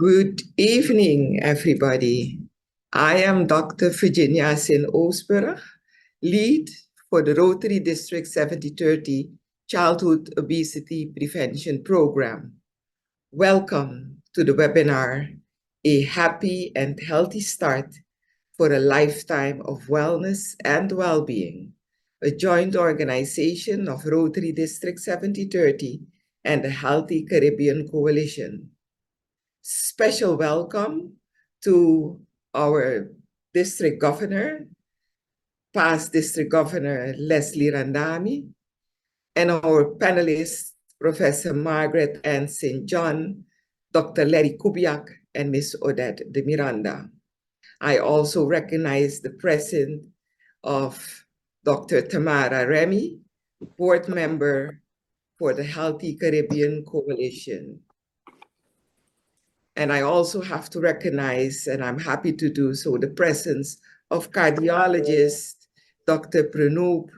Good evening, everybody. I am Dr. Virginia Sin-Oosburg, lead for the Rotary District 7030 Childhood Obesity Prevention Program. Welcome to the webinar, A Happy and Healthy Start for a Lifetime of Wellness and Wellbeing, a joint organization of Rotary District 7030 and the Healthy Caribbean Coalition. Special welcome to our district governor, past district governor Leslie Randami, and our panelists, Professor Margaret Ann St. John, Dr. Larry Kubiak, and Ms. Odette de Miranda. I also recognize the presence of Dr. Tamara Remy, board member for the Healthy Caribbean Coalition. And I also have to recognize, and I'm happy to do so, the presence of cardiologist Dr. Pranoop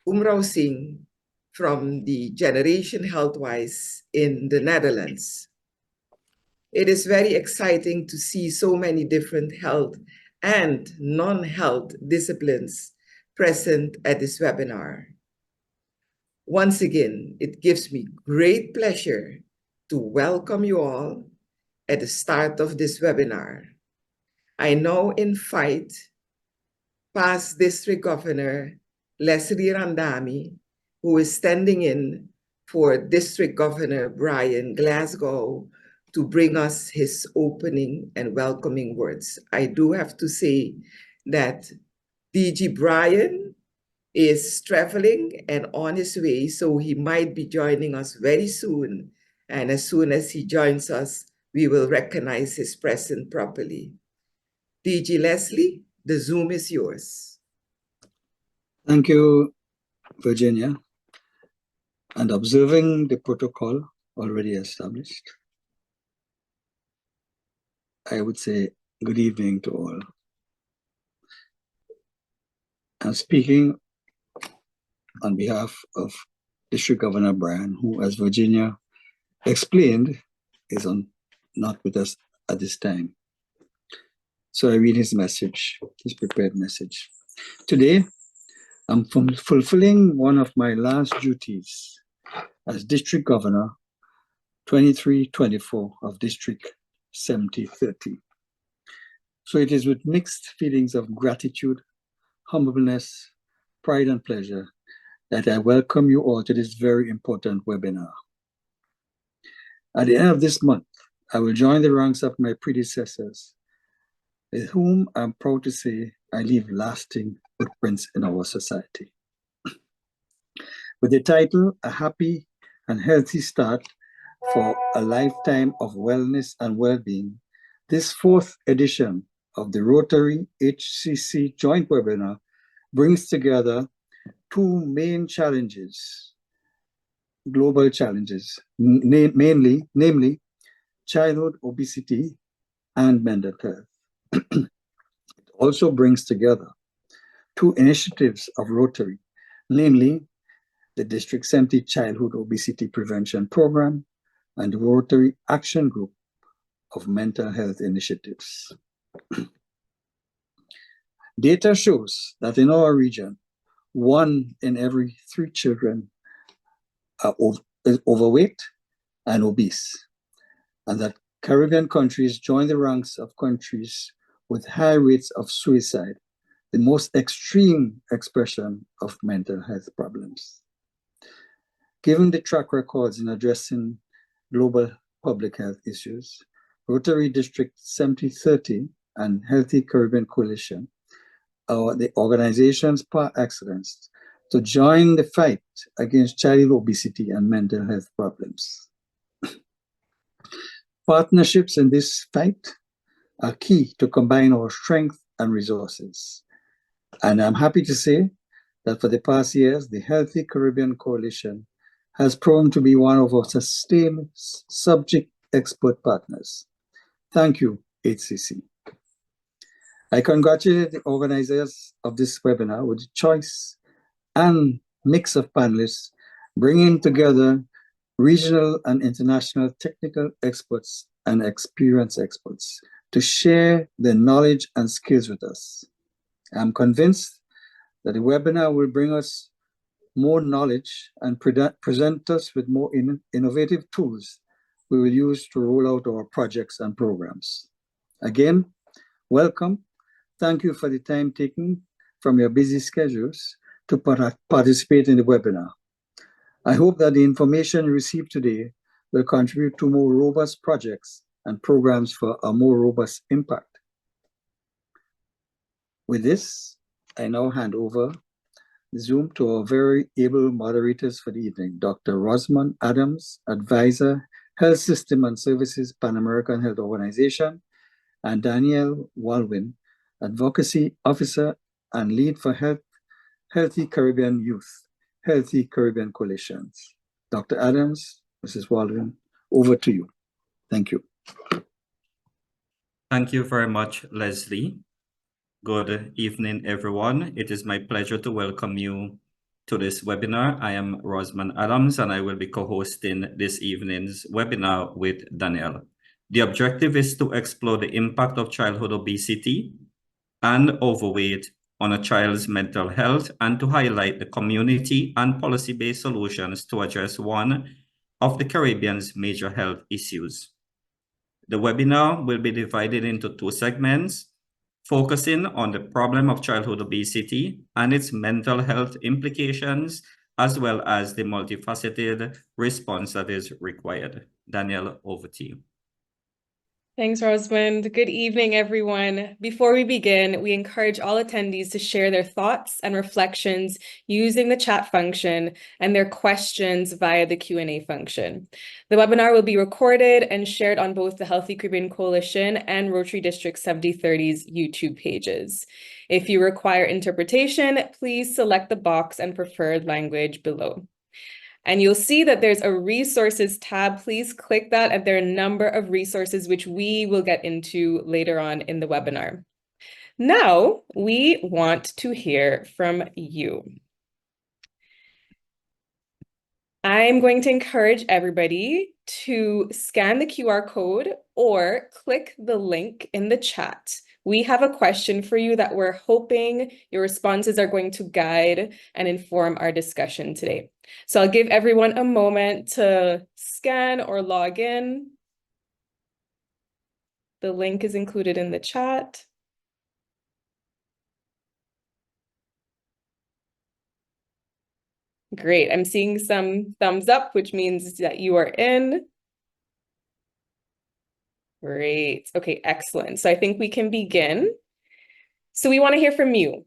Umrao Singh from the Generation Healthwise in the Netherlands. It is very exciting to see so many different health and non-health disciplines present at this webinar. Once again, it gives me great pleasure to welcome you all at the start of this webinar. I now invite past District Governor Leslie Randami, who is standing in for District Governor Brian Glasgow, to bring us his opening and welcoming words. I do have to say that DG Brian is traveling and on his way, so he might be joining us very soon. And as soon as he joins us, we will recognize his presence properly. DG Leslie, the Zoom is yours. Thank you, Virginia. And observing the protocol already established, I would say good evening to all. I'm speaking on behalf of District Governor Brian, who, as Virginia explained, is not with us at this time. So I read his message, his prepared message. Today, I'm fulfilling one of my last duties as District Governor 2324 of District 7030. So it is with mixed feelings of gratitude, humbleness, pride, and pleasure that I welcome you all to this very important webinar. At the end of this month, I will join the ranks of my predecessors, with whom I'm proud to say I leave lasting footprints in our society. With the title, A Happy and Healthy Start for a Lifetime of Wellness and Wellbeing, this fourth edition of the Rotary HCC joint webinar brings together two main challenges, global challenges, namely childhood obesity and mental health. It also brings together two initiatives of Rotary, namely the District 70 Childhood Obesity Prevention Program and the Rotary Action Group of Mental Health Initiatives. Data shows that in our region, 1 in every 3 children are overweight and obese, and that Caribbean countries join the ranks of countries with high rates of suicide, the most extreme expression of mental health problems. Given the track records in addressing global public health issues, Rotary District 7030 and Healthy Caribbean Coalition are the organizations par excellence to join the fight against childhood obesity and mental health problems. Partnerships in this fight are key to combine our strength and resources. And I'm happy to say that for the past years, the Healthy Caribbean Coalition has proven to be one of our sustained subject expert partners. Thank you, HCC. I congratulate the organizers of this webinar with the choice and mix of panelists, bringing together regional and international technical experts and experienced experts to share their knowledge and skills with us. I'm convinced that the webinar will bring us more knowledge and present us with more innovative tools we will use to roll out our projects and programs. Again, welcome. Thank you for the time taken from your busy schedules to participate in the webinar. I hope that the information received today will contribute to more robust projects and programs for a more robust impact. With this, I now hand over Zoom to our very able moderators for the evening, Dr. Rosamond Adams, Advisor, Health System and Services, Pan American Health Organization, and Danielle Walwin, Advocacy Officer and Lead for Healthy Caribbean Youth, Healthy Caribbean Coalitions. Dr. Adams, Mrs. Walwin, over to you. Thank you. Thank you very much, Leslie. Good evening, everyone. It is my pleasure to welcome you to this webinar. I am Rosamond Adams, and I will be co-hosting this evening's webinar with Danielle. The objective is to explore the impact of childhood obesity and overweight on a child's mental health and to highlight the community and policy-based solutions to address one of the Caribbean's major health issues. The webinar will be divided into two segments, focusing on the problem of childhood obesity and its mental health implications, as well as the multifaceted response that is required. Danielle, over to you. Thanks, Rosamond. Good evening, everyone. Before we begin, we encourage all attendees to share their thoughts and reflections using the chat function and their questions via the Q&A function. The webinar will be recorded and shared on both the Healthy Caribbean Coalition and Rotary District 7030's YouTube pages. If you require interpretation, please select the box and preferred language below. And you'll see that there's a resources tab. Please click that, and there are a number of resources which we will get into later on in the webinar. Now, we want to hear from you. I'm going to encourage everybody to scan the QR code or click the link in the chat. We have a question for you that we're hoping your responses are going to guide and inform our discussion today. So I'll give everyone a moment to scan or log in. The link is included in the chat. Great, I'm seeing some thumbs up, which means that you are in. Great, okay, excellent. So I think we can begin. So we want to hear from you.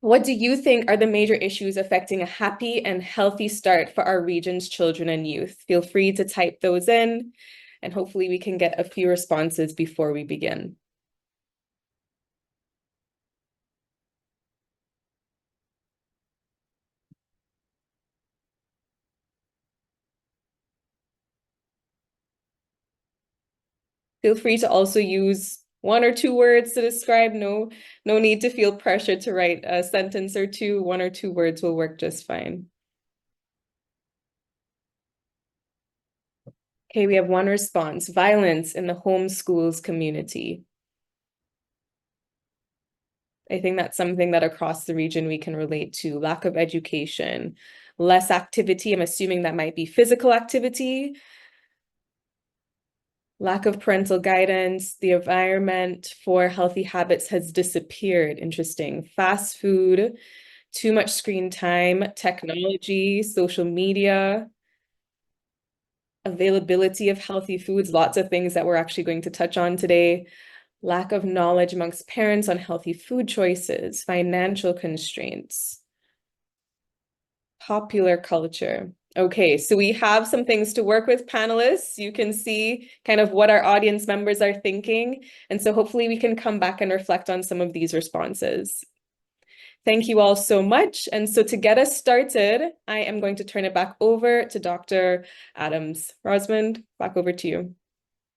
What do you think are the major issues affecting a happy and healthy start for our region's children and youth? Feel free to type those in, and hopefully we can get a few responses before we begin. Feel free to also use one or two words to describe. No need to feel pressure to write a sentence or two. One or two words will work just fine. Okay, we have one response: violence in the homeschools community. I think that's something that across the region we can relate to. Lack of education, less activity. I'm assuming that might be physical activity. Lack of parental guidance. The environment for healthy habits has disappeared. Interesting. Fast food, too much screen time, technology, social media, availability of healthy foods, lots of things that we're actually going to touch on today. Lack of knowledge amongst parents on healthy food choices, financial constraints, popular culture. Okay, so we have some things to work with, panelists. You can see kind of what our audience members are thinking. And so hopefully we can come back and reflect on some of these responses. Thank you all so much. And so to get us started, I am going to turn it back over to Dr. Adams. Rosamond, back over to you.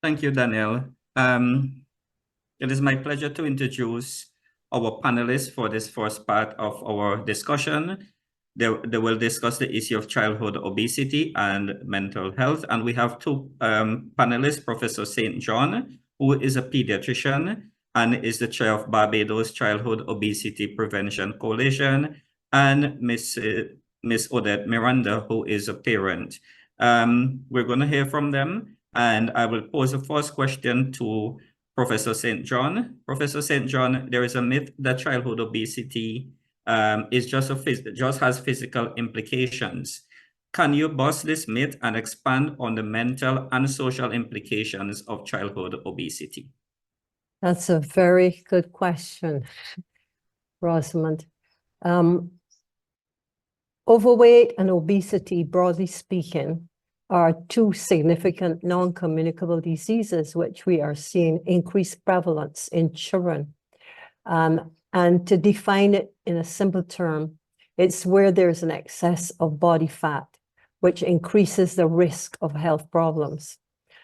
Thank you, Danielle. It is my pleasure to introduce our panelists for this first part of our discussion. They will discuss the issue of childhood obesity and mental health. And we have two panelists, Professor St. John, who is a pediatrician and is the chair of Barbados Childhood Obesity Prevention Coalition, and Miss Odette Miranda, who is a parent. We're going to hear from them, and I will pose the first question to Professor St. John. Professor St. John, there is a myth that childhood obesity just has physical implications. Can you bust this myth and expand on the mental and social implications of childhood obesity? That's a very good question, Rosamond. Overweight and obesity, broadly speaking, are two significant non-communicable diseases which we are seeing increased prevalence in children. And to define it in a simple term, it's where there's an excess of body fat, which increases the risk of health problems.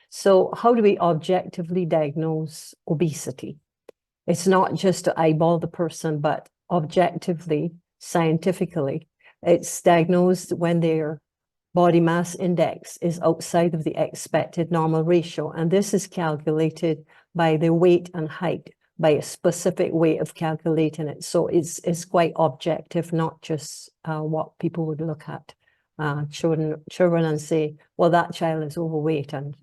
So how do we objectively diagnose obesity? It's not just to eyeball the person, but objectively, scientifically. It's diagnosed when their body mass index is outside of the expected normal ratio. And this is calculated by their weight and height, by a specific way of calculating it. So it's quite objective, not just what people would look at children and say, well, that child is overweight. And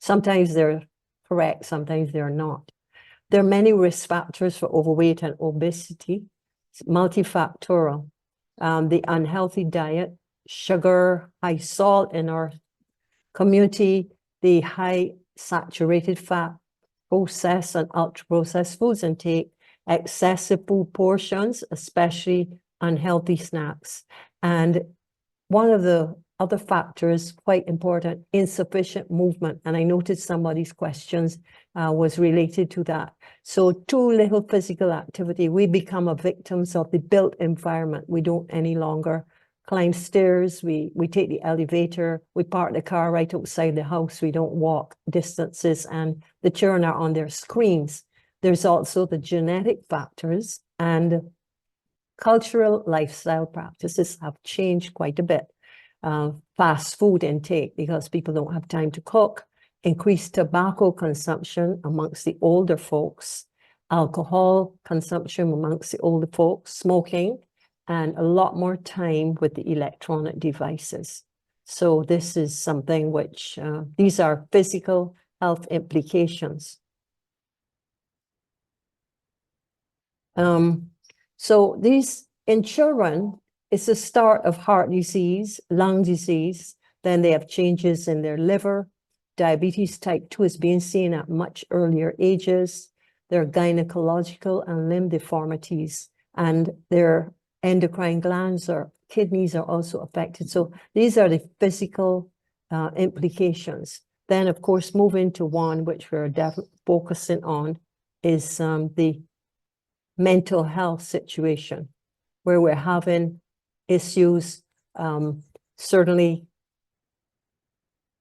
sometimes they're correct, sometimes they're not. There are many risk factors for overweight and obesity. It's multifactorial. The unhealthy diet, sugar, high salt in our community, the high saturated fat, processed and ultra-processed foods intake, excessive food portions, especially unhealthy snacks. And one of the other factors, quite important, insufficient movement. And I noticed somebody's questions was related to that. So too little physical activity, we become a victims of the built environment. We don't any longer climb stairs, we take the elevator, we park the car right outside the house, we don't walk distances, and the children are on their screens. There's also the genetic factors, and cultural lifestyle practices have changed quite a bit. Fast food intake, because people don't have time to cook, increased tobacco consumption amongst the older folks, alcohol consumption amongst the older folks, smoking, and a lot more time with the electronic devices. So this is something which, these are physical health implications. So these, in children, it's the start of heart disease, lung disease, then they have changes in their liver. Diabetes type 2 is being seen at much earlier ages. There are gynecological and limb deformities, and their endocrine glands or kidneys are also affected. So these are the physical implications. Then, of course, moving to one which we're definitely focusing on is the mental health situation, where we're having issues. Certainly,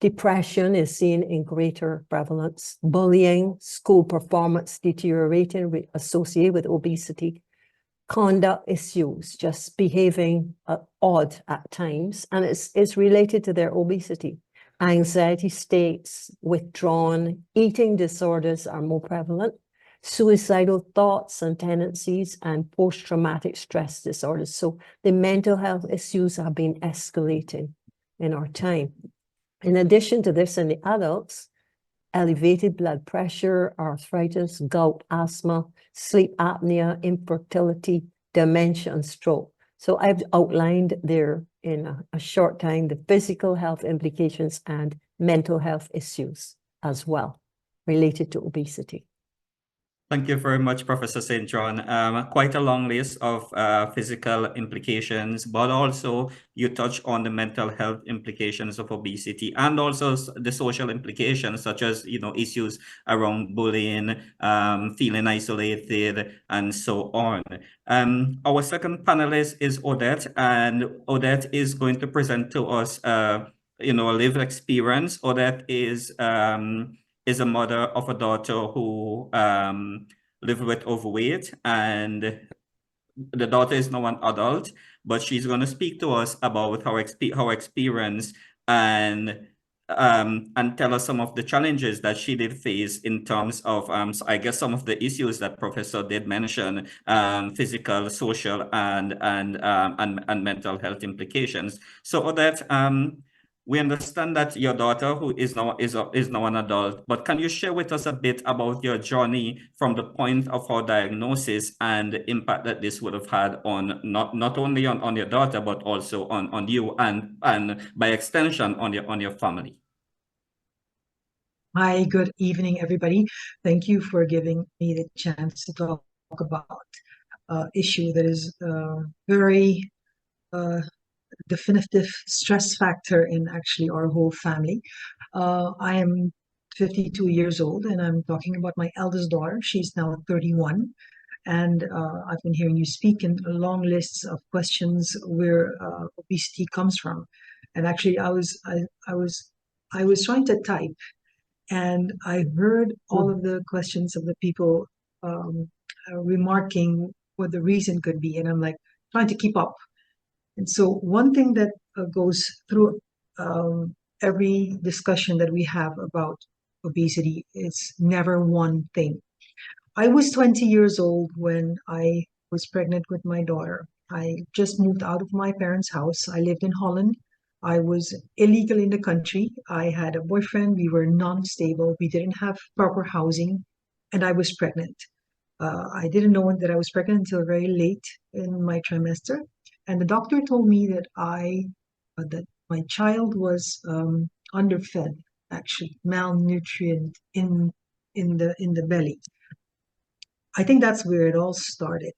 depression is seen in greater prevalence. Bullying, school performance deteriorating associated with obesity. Conduct issues, just behaving odd at times, and it's related to their obesity. Anxiety states, withdrawn, eating disorders are more prevalent, suicidal thoughts and tendencies, and post-traumatic stress disorders. So the mental health issues have been escalating in our time. In addition to this, in the adults, elevated blood pressure, arthritis, gout, asthma, sleep apnea, infertility, dementia, and stroke. So I've outlined there in a short time the physical health implications and mental health issues as well related to obesity. Thank you very much, Professor St. John. Quite a long list of physical implications, but also you touch on the mental health implications of obesity and also the social implications, such as, issues around bullying, feeling isolated, and so on. Our second panelist is Odette, and Odette is going to present to us, a lived experience. Odette is a mother of a daughter who lived with overweight, and the daughter is now an adult, but she's going to speak to us about her experience and tell us some of the challenges that she did face in terms of, so I guess some of the issues that Professor did mention, physical, social, and mental health implications. So Odette, we understand that your daughter, who is now an adult, but can you share with us a bit about your journey from the point of her diagnosis and the impact that this would have had on not only on your daughter, but also on you and by extension on your family? Hi, good evening, everybody. Thank you for giving me the chance to talk about an issue that is very definitive stress factor in actually our whole family. I am 52 years old and I'm talking about my eldest daughter. She's now 31. And I've been hearing you speak in long lists of questions where obesity comes from. And actually, I was trying to type, and I heard all of the questions of the people remarking what the reason could be, and I'm like trying to keep up. And so one thing that goes through every discussion that we have about obesity is never one thing. I was 20 years old when I was pregnant with my daughter. I just moved out of my parents' house. I lived in Holland. I was illegal in the country. I had a boyfriend. We were non-stable. We didn't have proper housing, and I was pregnant. I didn't know that I was pregnant until very late in my trimester, and the doctor told me that that my child was underfed, actually malnutrient in the belly. I think that's where it all started.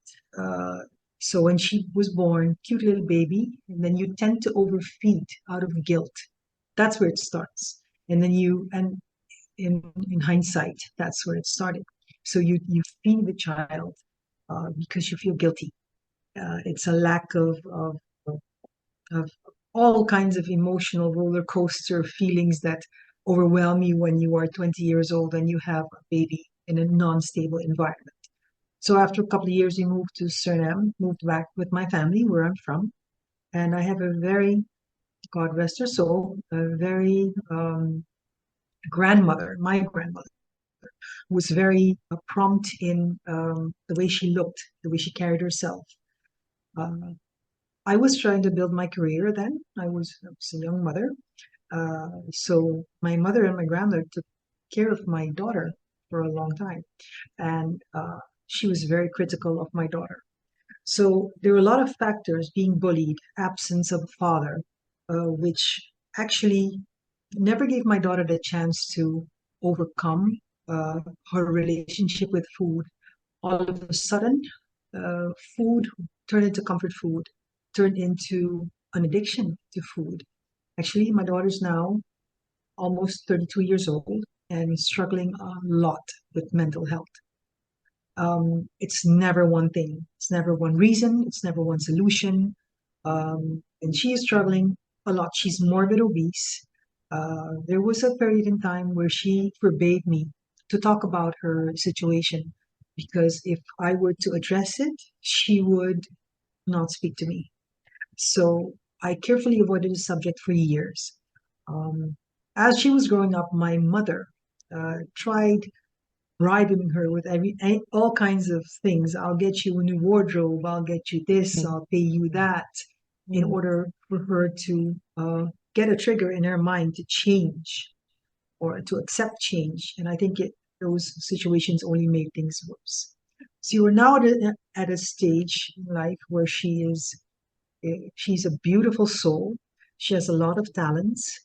So when she was born, cute little baby, and then you tend to overfeed out of guilt. That's where it starts. And then in hindsight, that's where it started. So you feed the child because you feel guilty. It's a lack of all kinds of emotional roller coaster feelings that overwhelm you when you are 20 years old and you have a baby in a non-stable environment. So after a couple of years, we moved to Suriname, moved back with my family where I'm from. And I have a very, God rest her soul, a very grandmother, my grandmother, who was very prompt in the way she looked, the way she carried herself. I was trying to build my career then. I was a young mother. So my mother and my grandmother took care of my daughter for a long time. And she was very critical of my daughter. So there were a lot of factors: being bullied, absence of a father, which actually never gave my daughter the chance to overcome her relationship with food. All of a sudden, food turned into comfort food, turned into an addiction to food. Actually, my daughter's now almost 32 years old and struggling a lot with mental health. It's never one thing. It's never one reason. It's never one solution. And she is struggling a lot. She's morbid obese. There was a period in time where she forbade me to talk about her situation because if I were to address it, she would not speak to me. So I carefully avoided the subject for years. As she was growing up, my mother tried bribing her with all kinds of things. I'll get you a new wardrobe. I'll get you this. I'll pay you that, in order for her to get a trigger in her mind to change or to accept change. And I think those situations only made things worse. So we're now at a stage in life where she's a beautiful soul. She has a lot of talents,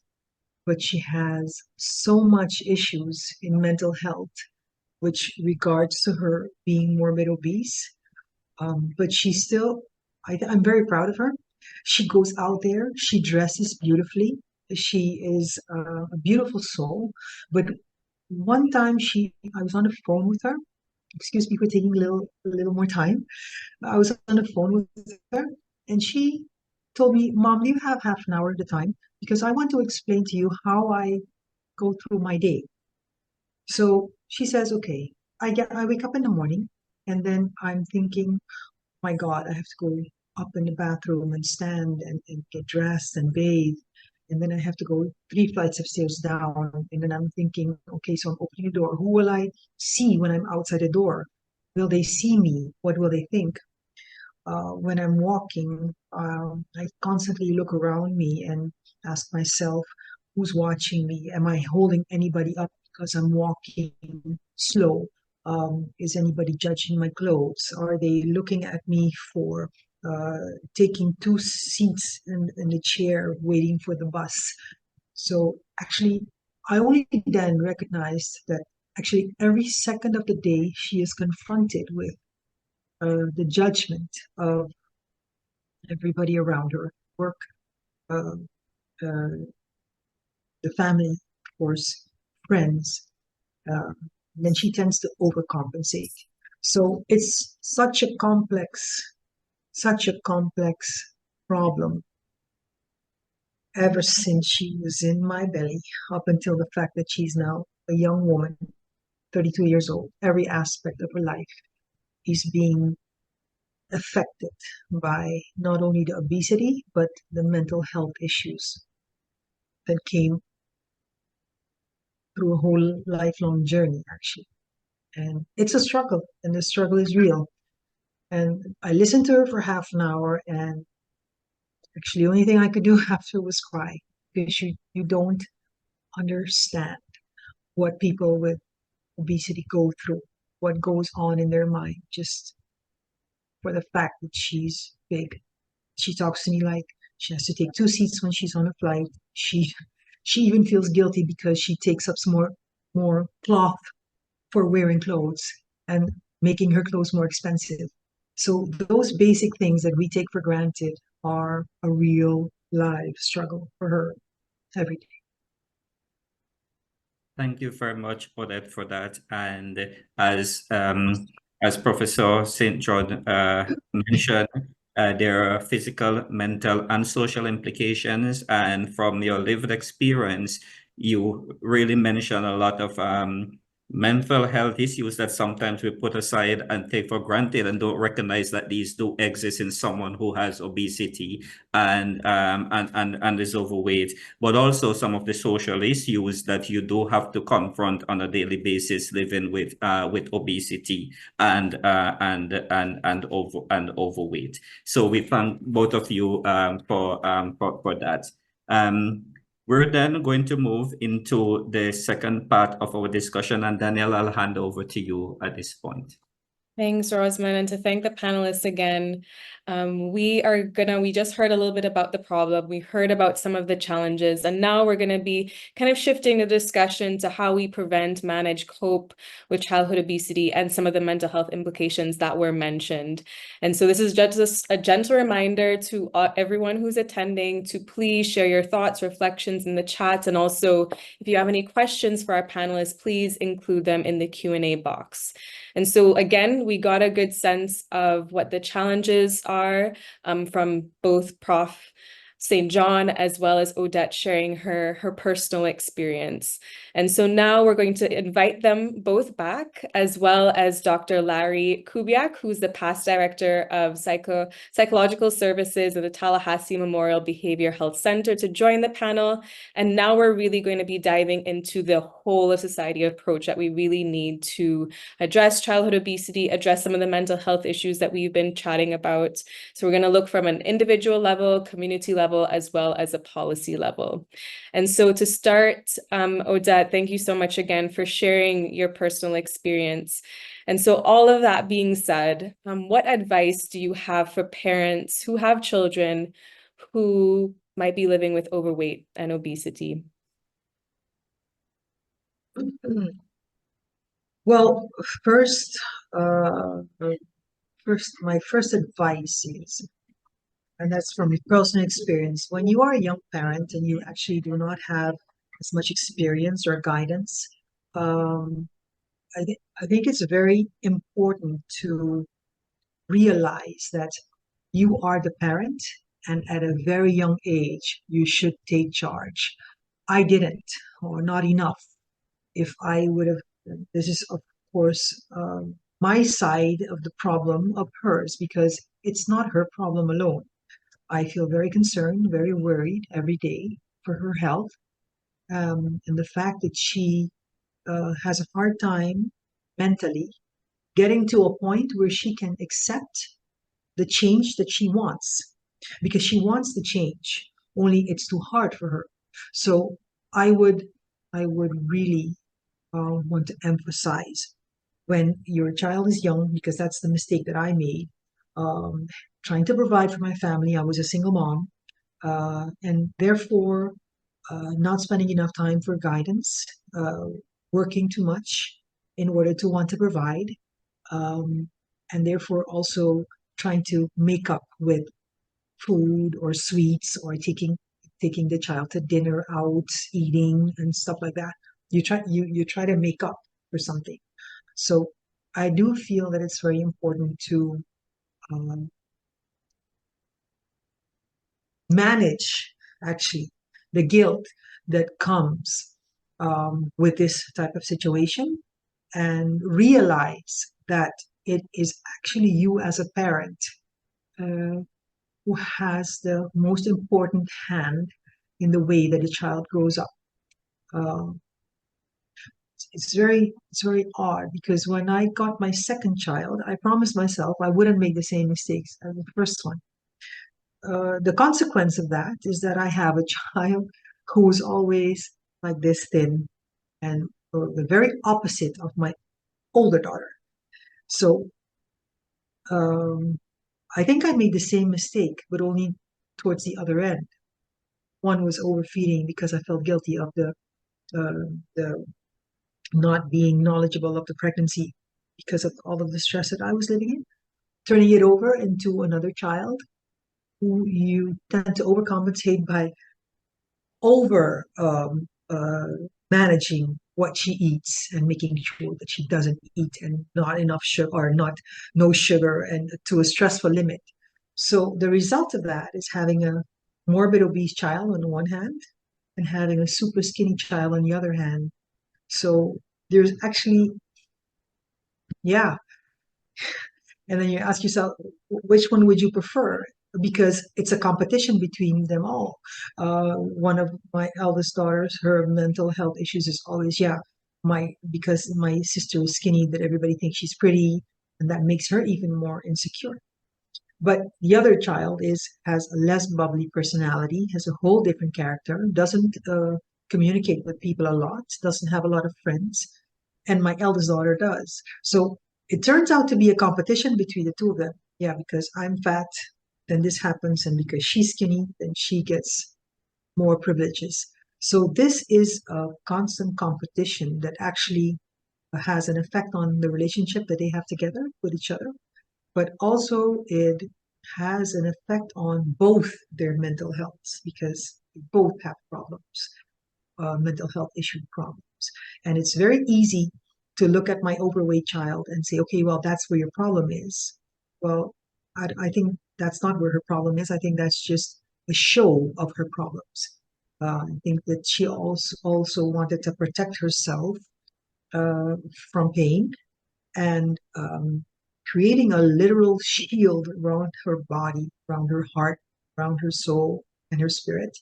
but she has so much issues in mental health, which regards to her being morbid obese. But she's still, I'm very proud of her. She goes out there, she dresses beautifully. She is a beautiful soul. But one time I was on the phone with her. Excuse me for taking a little more time. I was on the phone with her and she told me, "Mom, do you have half an hour at a time? Because I want to explain to you how I go through my day." So she says, "Okay." I wake up in the morning and then I'm thinking, "My God, I have to go up in the bathroom and stand and get dressed and bathe. And then I have to go 3 flights of stairs down. And then I'm thinking, okay, so I'm opening the door. Who will I see when I'm outside the door? Will they see me? What will they think? When I'm walking, I constantly look around me and ask myself, who's watching me? Am I holding anybody up because I'm walking slow? Is anybody judging my clothes? Are they looking at me for taking 2 seats in the chair waiting for the bus? So actually, I only then recognized that actually every second of the day she is confronted with the judgment of everybody around her, work, uh, uh, the family, of course, friends. Then she tends to overcompensate. So it's such a complex problem ever since she was in my belly, up until the fact that she's now a young woman, 32 years old. Every aspect of her life is being affected by not only the obesity, but the mental health issues that came through a whole lifelong journey, actually. And it's a struggle, and the struggle is real. And I listened to her for half an hour, and actually, the only thing I could do after was cry, because you don't understand what people with obesity go through, what goes on in their mind, just for the fact that she's big. She talks to me like she has to take 2 seats when she's on a flight. She even feels guilty because she takes up some more cloth for wearing clothes and making her clothes more expensive. So those basic things that we take for granted are a real live struggle for her every day. Thank you very much, Odette, for that. And as Professor St. John mentioned, there are physical, mental, and social implications. And from your lived experience, you really mentioned a lot of mental health issues that sometimes we put aside and take for granted and don't recognize that these do exist in someone who has obesity and is overweight, but also some of the social issues that you do have to confront on a daily basis living with obesity and overweight. So we thank both of you for that. We're then going to move into the second part of our discussion, and Danielle, I'll hand over to you at this point. Thanks, Rosamond, and to thank the panelists again. We just heard a little bit about the problem. We heard about some of the challenges, and now we're going to be kind of shifting the discussion to how we prevent, manage, cope with childhood obesity and some of the mental health implications that were mentioned. And so this is just a gentle reminder to everyone who's attending to please share your thoughts, reflections in the chat, and also if you have any questions for our panelists, please include them in the Q&A box. And so again, we got a good sense of what the challenges are from both Prof. St. John as well as Odette sharing her personal experience. And so now we're going to invite them both back, as well as Dr. Larry Kubiak, who's the past director of psychological services at the Tallahassee Memorial Behavioral Health Center, to join the panel. And now we're really going to be diving into the whole of society approach that we really need to address childhood obesity, address some of the mental health issues that we've been chatting about. So we're going to look from an individual level, community level, as well as a policy level. And so to start, Odette, thank you so much again for sharing your personal experience. And so all of that being said, what advice do you have for parents who have children who might be living with overweight and obesity? Well, my first advice is, and that's from personal experience, when you are a young parent and you actually do not have as much experience or guidance, I think it's very important to realize that you are the parent, and at a very young age, you should take charge. I didn't, or not enough. If I would have, this is of course my side of the problem of hers, because it's not her problem alone. I feel very concerned, very worried every day for her health, and the fact that she has a hard time mentally getting to a point where she can accept the change that she wants, because she wants the change, only it's too hard for her. So I would really want to emphasize, when your child is young, because that's the mistake that I made, trying to provide for my family. I was a single mom, and therefore not spending enough time for guidance, working too much in order to want to provide, and therefore also trying to make up with food or sweets, or taking the child to dinner out, eating and stuff like that. You try to make up for something. So I do feel that it's very important to manage actually the guilt that comes with this type of situation, and realize that it is actually you as a parent who has the most important hand in the way that a child grows up. It's very odd, because when I got my second child, I promised myself I wouldn't make the same mistakes as the first one. The consequence of that is that I have a child who's always like this thin, and the very opposite of my older daughter. So I think I made the same mistake, but only towards the other end. One was overfeeding because I felt guilty of the not being knowledgeable of the pregnancy because of all of the stress that I was living in, turning it over into another child who you tend to overcompensate by over managing what she eats and making sure that she doesn't eat and not enough sugar, or no sugar, and to a stressful limit. So the result of that is having a morbid obese child on the one hand and having a super skinny child on the other hand. So there's actually, yeah. And then you ask yourself, which one would you prefer? Because it's a competition between them all. One of my eldest daughters, her mental health issues is always, because my sister is skinny, that everybody thinks she's pretty, and that makes her even more insecure. But the other child has a less bubbly personality, has a whole different character, doesn't communicate with people a lot, doesn't have a lot of friends, and my eldest daughter does. So it turns out to be a competition between the two of them. Yeah, because I'm fat, then this happens, and because she's skinny, then she gets more privileges. So this is a constant competition that actually has an effect on the relationship that they have together with each other, but also it has an effect on both their mental health, because they both have problems, mental health issue problems. And it's very easy to look at my overweight child and say, okay, well, that's where your problem is. Well, I think that's not where her problem is. I think that's just a show of her problems. I think that she also wanted to protect herself from pain, and creating a literal shield around her body, around her heart, around her soul and her spirit,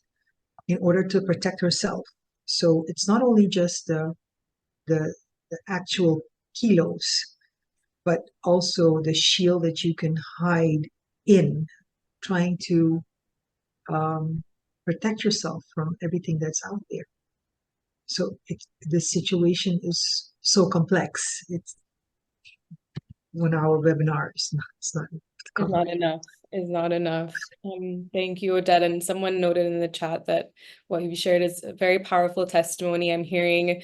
in order to protect herself. So it's not only just the actual kilos, but also the shield that you can hide in, trying to protect yourself from everything that's out there. So the situation is so complex. It's 1 hour webinar. It's not enough. Is not enough. Thank you, Odette. And someone noted in the chat that what you shared is a very powerful testimony. I'm hearing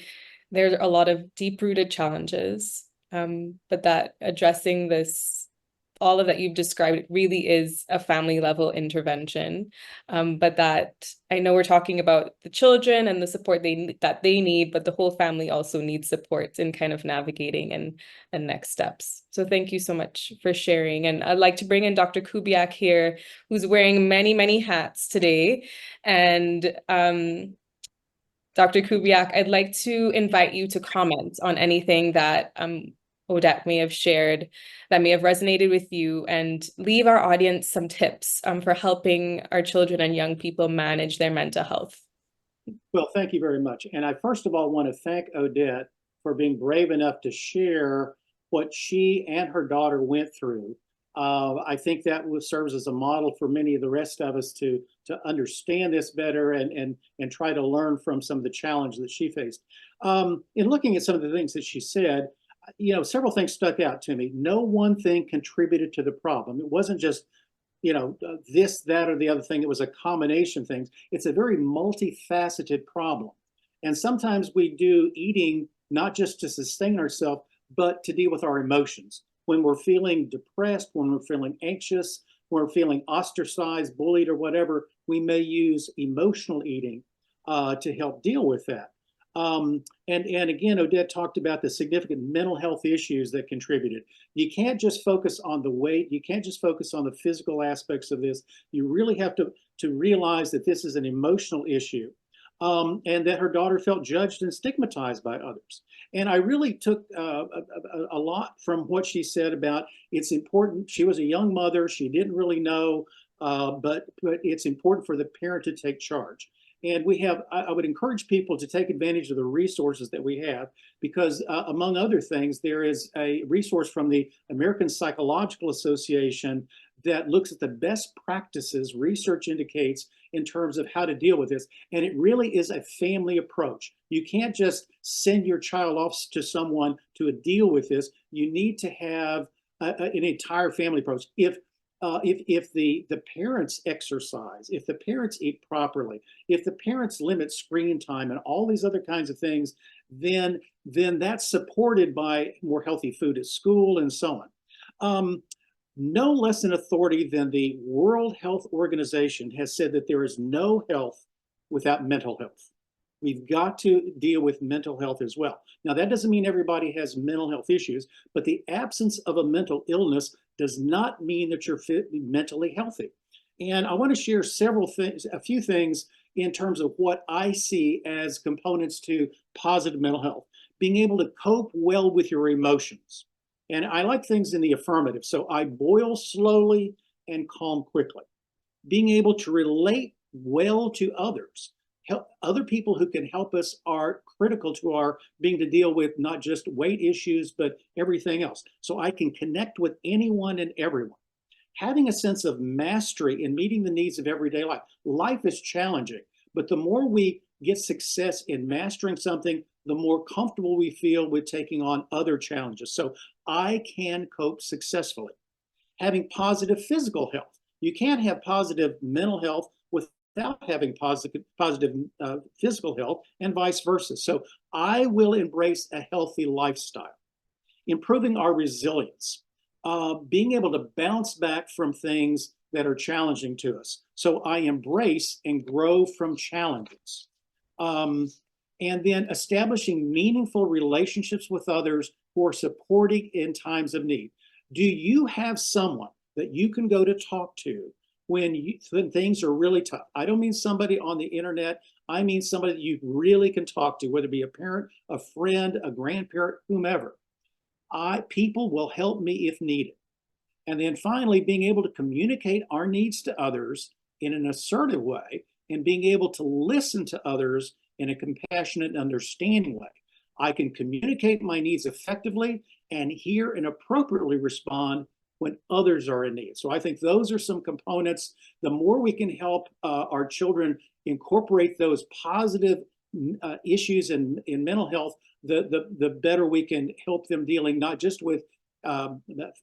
there's a lot of deep-rooted challenges, but that addressing this, all of that you've described, really is a family level intervention. But that I know we're talking about the children and the support that they need, but the whole family also needs support in kind of navigating and next steps. So thank you so much for sharing. And I'd like to bring in Dr. Kubiak here, who's wearing many, many hats today. And Dr. Kubiak, I'd like to invite you to comment on anything that Odette may have shared that may have resonated with you, and leave our audience some tips for helping our children and young people manage their mental health. Well, thank you very much. And I first of all want to thank Odette for being brave enough to share what she and her daughter went through. I think that serves as a model for many of the rest of us to understand this better and try to learn from some of the challenges that she faced. In looking at some of the things that she said, you know, several things stuck out to me. No one thing contributed to the problem. It wasn't just, you know, this, that, or the other thing. It was a combination of things. It's a very multifaceted problem. And sometimes we do eating not just to sustain ourselves, but to deal with our emotions. When we're feeling depressed, when we're feeling anxious, when we're feeling ostracized, bullied, or whatever, we may use emotional eating to help deal with that. And again, Odette talked about the significant mental health issues that contributed. You can't just focus on the weight. You can't just focus on the physical aspects of this. You really have to realize that this is an emotional issue, and that her daughter felt judged and stigmatized by others. And I really took a lot from what she said about it's important. She was a young mother. She didn't really know, but it's important for the parent to take charge. And we have, I would encourage people to take advantage of the resources that we have, because among other things, there is a resource from the American Psychological Association that looks at the best practices research indicates in terms of how to deal with this. And it really is a family approach. You can't just send your child off to someone to deal with this. You need to have an entire family approach. If the parents exercise, if the parents eat properly, if the parents limit screen time and all these other kinds of things, then that's supported by more healthy food at school and so on. No less an authority than the World Health Organization has said that there is no health without mental health. We've got to deal with mental health as well. Now, that doesn't mean everybody has mental health issues, but the absence of a mental illness does not mean that you're mentally healthy. And I want to share several things, a few things in terms of what I see as components to positive mental health. Being able to cope well with your emotions. And I like things in the affirmative. So I boil slowly and calm quickly. Being able to relate well to others. Other people who can help us are critical to our being to deal with not just weight issues, but everything else. So I can connect with anyone and everyone. Having a sense of mastery in meeting the needs of everyday life. Life is challenging, but the more we get success in mastering something, the more comfortable we feel with taking on other challenges. So I can cope successfully. Having positive physical health. You can't have positive mental health without having positive physical health, and vice versa. So I will embrace a healthy lifestyle. Improving our resilience. Being able to bounce back from things that are challenging to us. So I embrace and grow from challenges. And then establishing meaningful relationships with others who are supporting in times of need. Do you have someone that you can go to talk to when things are really tough? I don't mean somebody on the internet. I mean somebody that you really can talk to, whether it be a parent, a friend, a grandparent, whomever. People will help me if needed. And then finally, being able to communicate our needs to others in an assertive way and being able to listen to others in a compassionate and understanding way. I can communicate my needs effectively and hear and appropriately respond when others are in need. So I think those are some components. The more we can help our children incorporate those positive issues in mental health, the better we can help them dealing not just with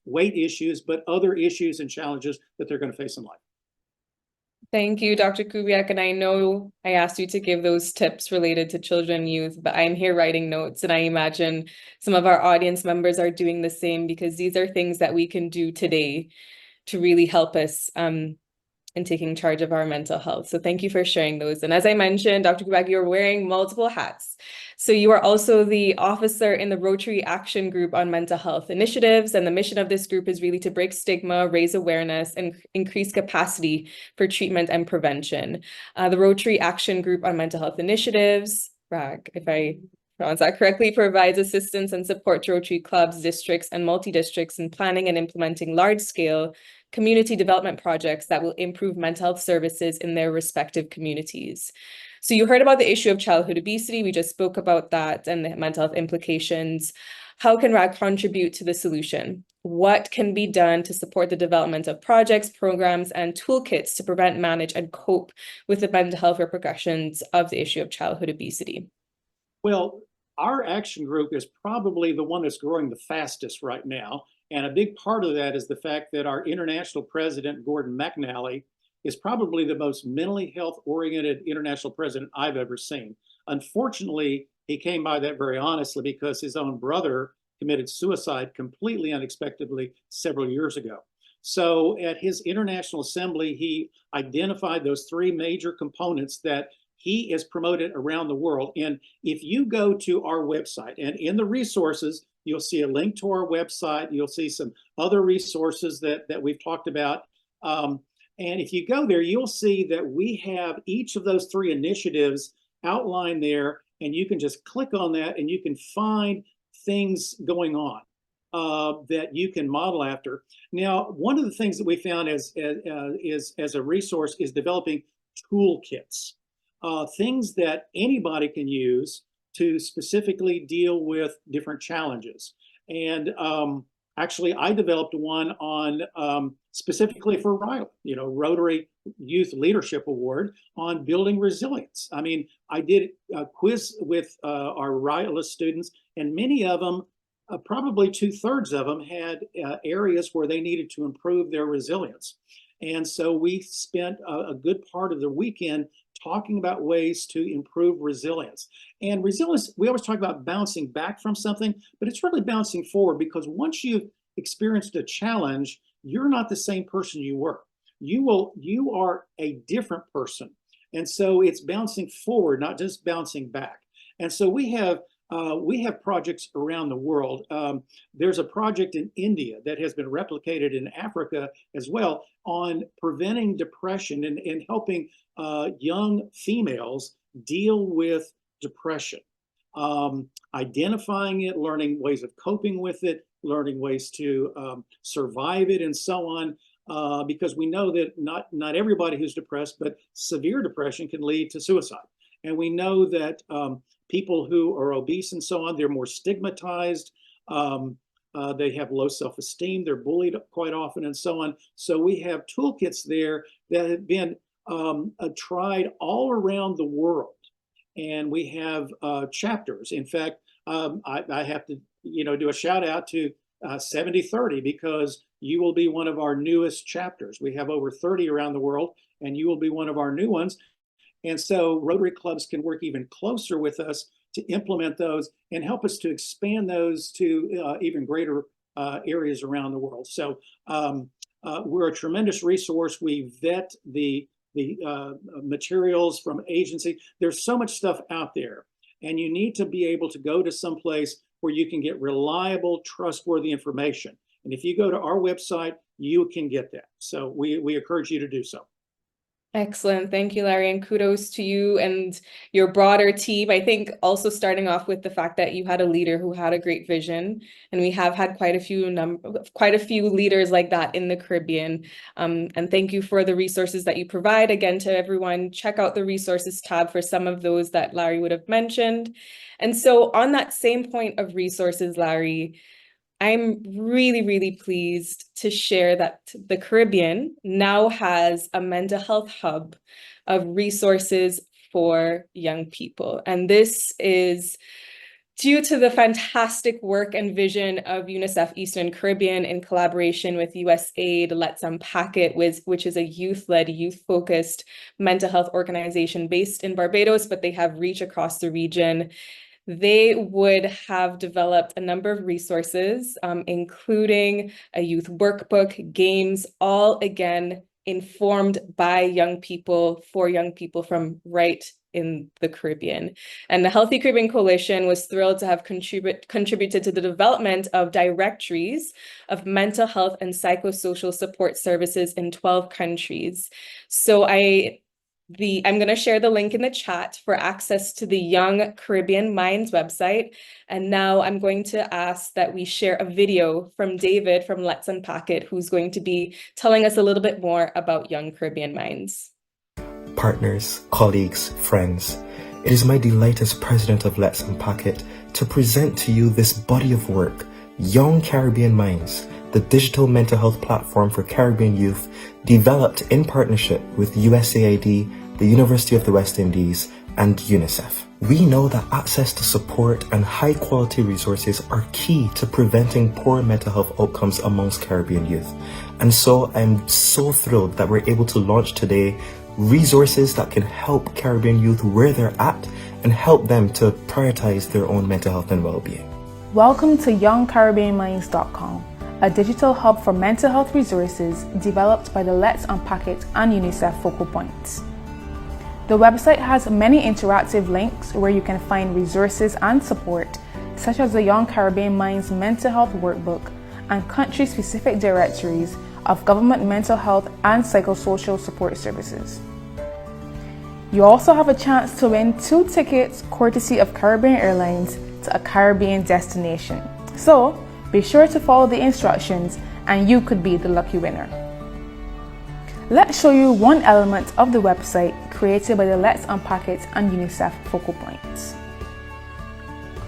weight issues, but other issues and challenges that they're going to face in life. Thank you, Dr. Kubiak. And I know I asked you to give those tips related to children and youth, but I'm here writing notes, and I imagine some of our audience members are doing the same, because these are things that we can do today to really help us in taking charge of our mental health. So thank you for sharing those. And as I mentioned, Dr. Kubiak, you're wearing multiple hats. So you are also the officer in the Rotary Action Group on Mental Health Initiatives. And the mission of this group is really to break stigma, raise awareness, and increase capacity for treatment and prevention. The Rotary Action Group on Mental Health Initiatives, if I pronounce that correctly, provides assistance and support to Rotary clubs, districts, and multi-districts in planning and implementing large-scale community development projects that will improve mental health services in their respective communities. So you heard about the issue of childhood obesity. We just spoke about that and the mental health implications. How can RAG contribute to the solution? What can be done to support the development of projects, programs, and toolkits to prevent, manage, and cope with the mental health repercussions of the issue of childhood obesity? Well, our action group is probably the one that's growing the fastest right now. And a big part of that is the fact that our international president, Gordon McNally, is probably the most mentally health-oriented international president I've ever seen. Unfortunately, he came by that very honestly because his own brother committed suicide completely unexpectedly several years ago. So at his international assembly, he identified those three major components that he is promoted around the world. And if you go to our website and in the resources, you'll see a link to our website. You'll see some other resources that we've talked about. And if you go there, you'll see that we have each of those three initiatives outlined there, and you can just click on that and you can find things going on that you can model after. Now, one of the things that we found as a resource is developing toolkits, things that anybody can use to specifically deal with different challenges. And actually, I developed one on specifically for Rotary Youth Leadership Award on building resilience. I mean, I did a quiz with our RILA students, and many of them, probably 2/3 of them, had areas where they needed to improve their resilience. And so we spent a good part of the weekend talking about ways to improve resilience. And resilience, we always talk about bouncing back from something, but it's really bouncing forward, because once you've experienced a challenge, you're not the same person you were. You are a different person. And so it's bouncing forward, not just bouncing back. And so we have projects around the world. There's a project in India that has been replicated in Africa as well on preventing depression and helping young females deal with depression, identifying it, learning ways of coping with it, learning ways to survive it, and so on. Because we know that not everybody who's depressed, but severe depression can lead to suicide. And we know that people who are obese and so on, they're more stigmatized. They have low self-esteem. They're bullied quite often and so on. So we have toolkits there that have been tried all around the world. And we have chapters. In fact, I have to do a shout out to 7030, because you will be one of our newest chapters. We have over 30 around the world, and you will be one of our new ones. And so Rotary clubs can work even closer with us to implement those and help us to expand those to even greater areas around the world. So we're a tremendous resource. We vet the materials from agency. There's so much stuff out there, and you need to be able to go to some place where you can get reliable, trustworthy information. And if you go to our website, you can get that. So we encourage you to do so. Excellent. Thank you, Larry, and kudos to you and your broader team. I think also starting off with the fact that you had a leader who had a great vision, and we have had quite a few leaders like that in the Caribbean. And thank you for the resources that you provide. Again, to everyone, check out the resources tab for some of those that Larry would have mentioned. And so on that same point of resources, Larry, I'm really, really pleased to share that the Caribbean now has a mental health hub of resources for young people. And this is due to the fantastic work and vision of UNICEF Eastern Caribbean in collaboration with USAID. Let's Unpack It, which is a youth-led, youth-focused mental health organization based in Barbados, but they have reach across the region. They would have developed a number of resources, including a youth workbook, games, all again informed by young people for young people from right in the Caribbean. And the Healthy Caribbean Coalition was thrilled to have contributed to the development of directories of mental health and psychosocial support services in 12 countries. So I I'm going to share the link in the chat for access to the Young Caribbean Minds website. And now I'm going to ask that we share a video from David from Let's Unpack It, who's going to be telling us a little bit more about Young Caribbean Minds. Partners, colleagues, friends, it is my delight as president of Let's Unpack It to present to you this body of work, Young Caribbean Minds, the digital mental health platform for Caribbean youth, developed in partnership with USAID, the University of the West Indies, and UNICEF. We know that access to support and high quality resources are key to preventing poor mental health outcomes amongst Caribbean youth. And so I'm so thrilled that we're able to launch today resources that can help Caribbean youth where they're at and help them to prioritize their own mental health and well-being. Welcome to YoungCaribbeanMinds.com, a digital hub for mental health resources developed by the Let's Unpack It and UNICEF focal points. The website has many interactive links where you can find resources and support, such as the Young Caribbean Minds Mental Health Workbook and country-specific directories of government mental health and psychosocial support services. You also have a chance to win 2 tickets courtesy of Caribbean Airlines to a Caribbean destination. So be sure to follow the instructions and you could be the lucky winner. Let's show you one element of the website created by the Let's Unpack It and UNICEF focal points.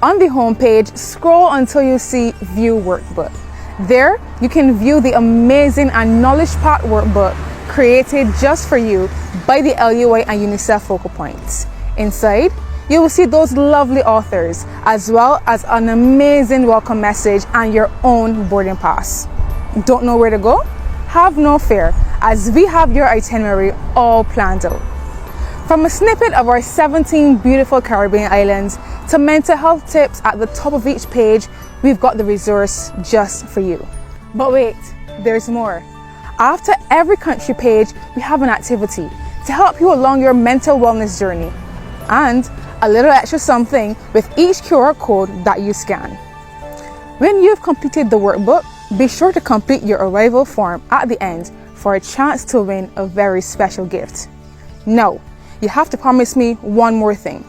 On the homepage, scroll until you see View Workbook. There, you can view the amazing and knowledge-packed workbook created just for you by the LUI and UNICEF focal points. Inside, you will see those lovely authors, as well as an amazing welcome message and your own boarding pass. Don't know where to go? Have no fear, as we have your itinerary all planned out. From a snippet of our 17 beautiful Caribbean islands to mental health tips at the top of each page, we've got the resource just for you. But wait, there's more. After every country page, we have an activity to help you along your mental wellness journey, and a little extra something with each QR code that you scan. When you've completed the workbook, be sure to complete your arrival form at the end for a chance to win a very special gift. Now, you have to promise me one more thing.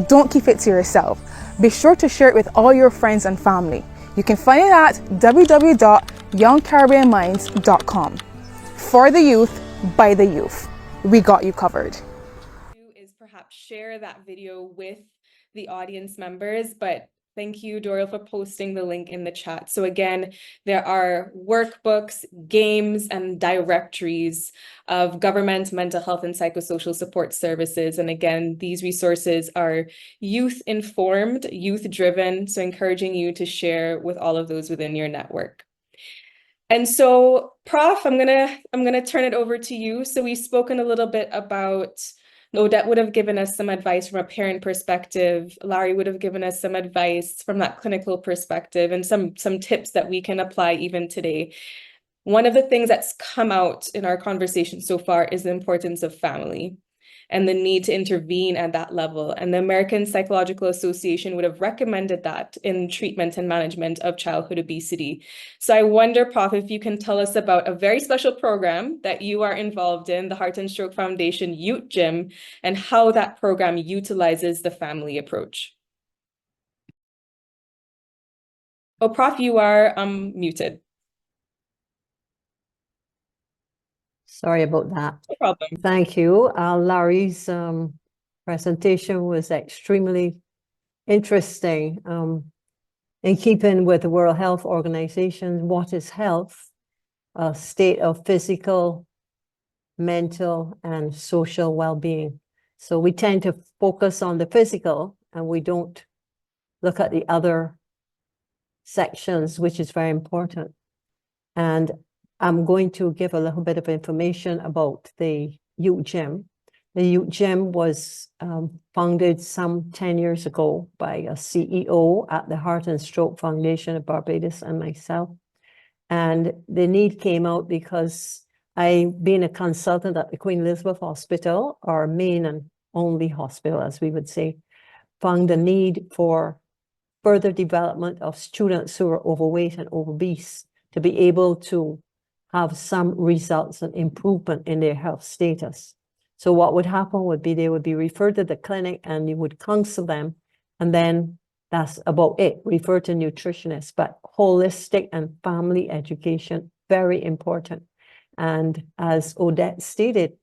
Don't keep it to yourself. Be sure to share it with all your friends and family. You can find it at www.youngcaribbeanminds.com. For the youth, by the youth. We got you covered. Is perhaps share that video with the audience members, but thank you, Doral, for posting the link in the chat. So again, there are workbooks, games, and directories of government mental health and psychosocial support services. And again, these resources are youth-informed, youth-driven, so encouraging you to share with all of those within your network. And so, Prof, I'm gonna turn it over to you. So we've spoken a little bit about Odette would have given us some advice from a parent perspective. Larry would have given us some advice from that clinical perspective and some tips that we can apply even today. One of the things that's come out in our conversation so far is the importance of family and the need to intervene at that level. And the American Psychological Association would have recommended that in treatment and management of childhood obesity. So I wonder, Prof, if you can tell us about a very special program that you are involved in, the Heart and Stroke Foundation Youth Gym, and how that program utilizes the family approach. Oh, Prof, you are muted. Sorry about that. No problem. Thank you. Larry's presentation was extremely interesting. In keeping with the World Health Organization, what is health? A state of physical, mental, and social well-being. So we tend to focus on the physical and we don't look at the other sections, which is very important. And I'm going to give a little bit of information about the Youth Gym. The Youth Gym was founded some 10 years ago by a CEO at the Heart and Stroke Foundation of Barbados and myself. And the need came out because I, being a consultant at the Queen Elizabeth Hospital, our main and only hospital, as we would say, found a need for further development of students who are overweight and obese to be able to have some results and improvement in their health status. So what would happen would be they would be referred to the clinic and you would counsel them, and then that's about it. Refer to nutritionists, but holistic and family education, very important. And as Odette stated,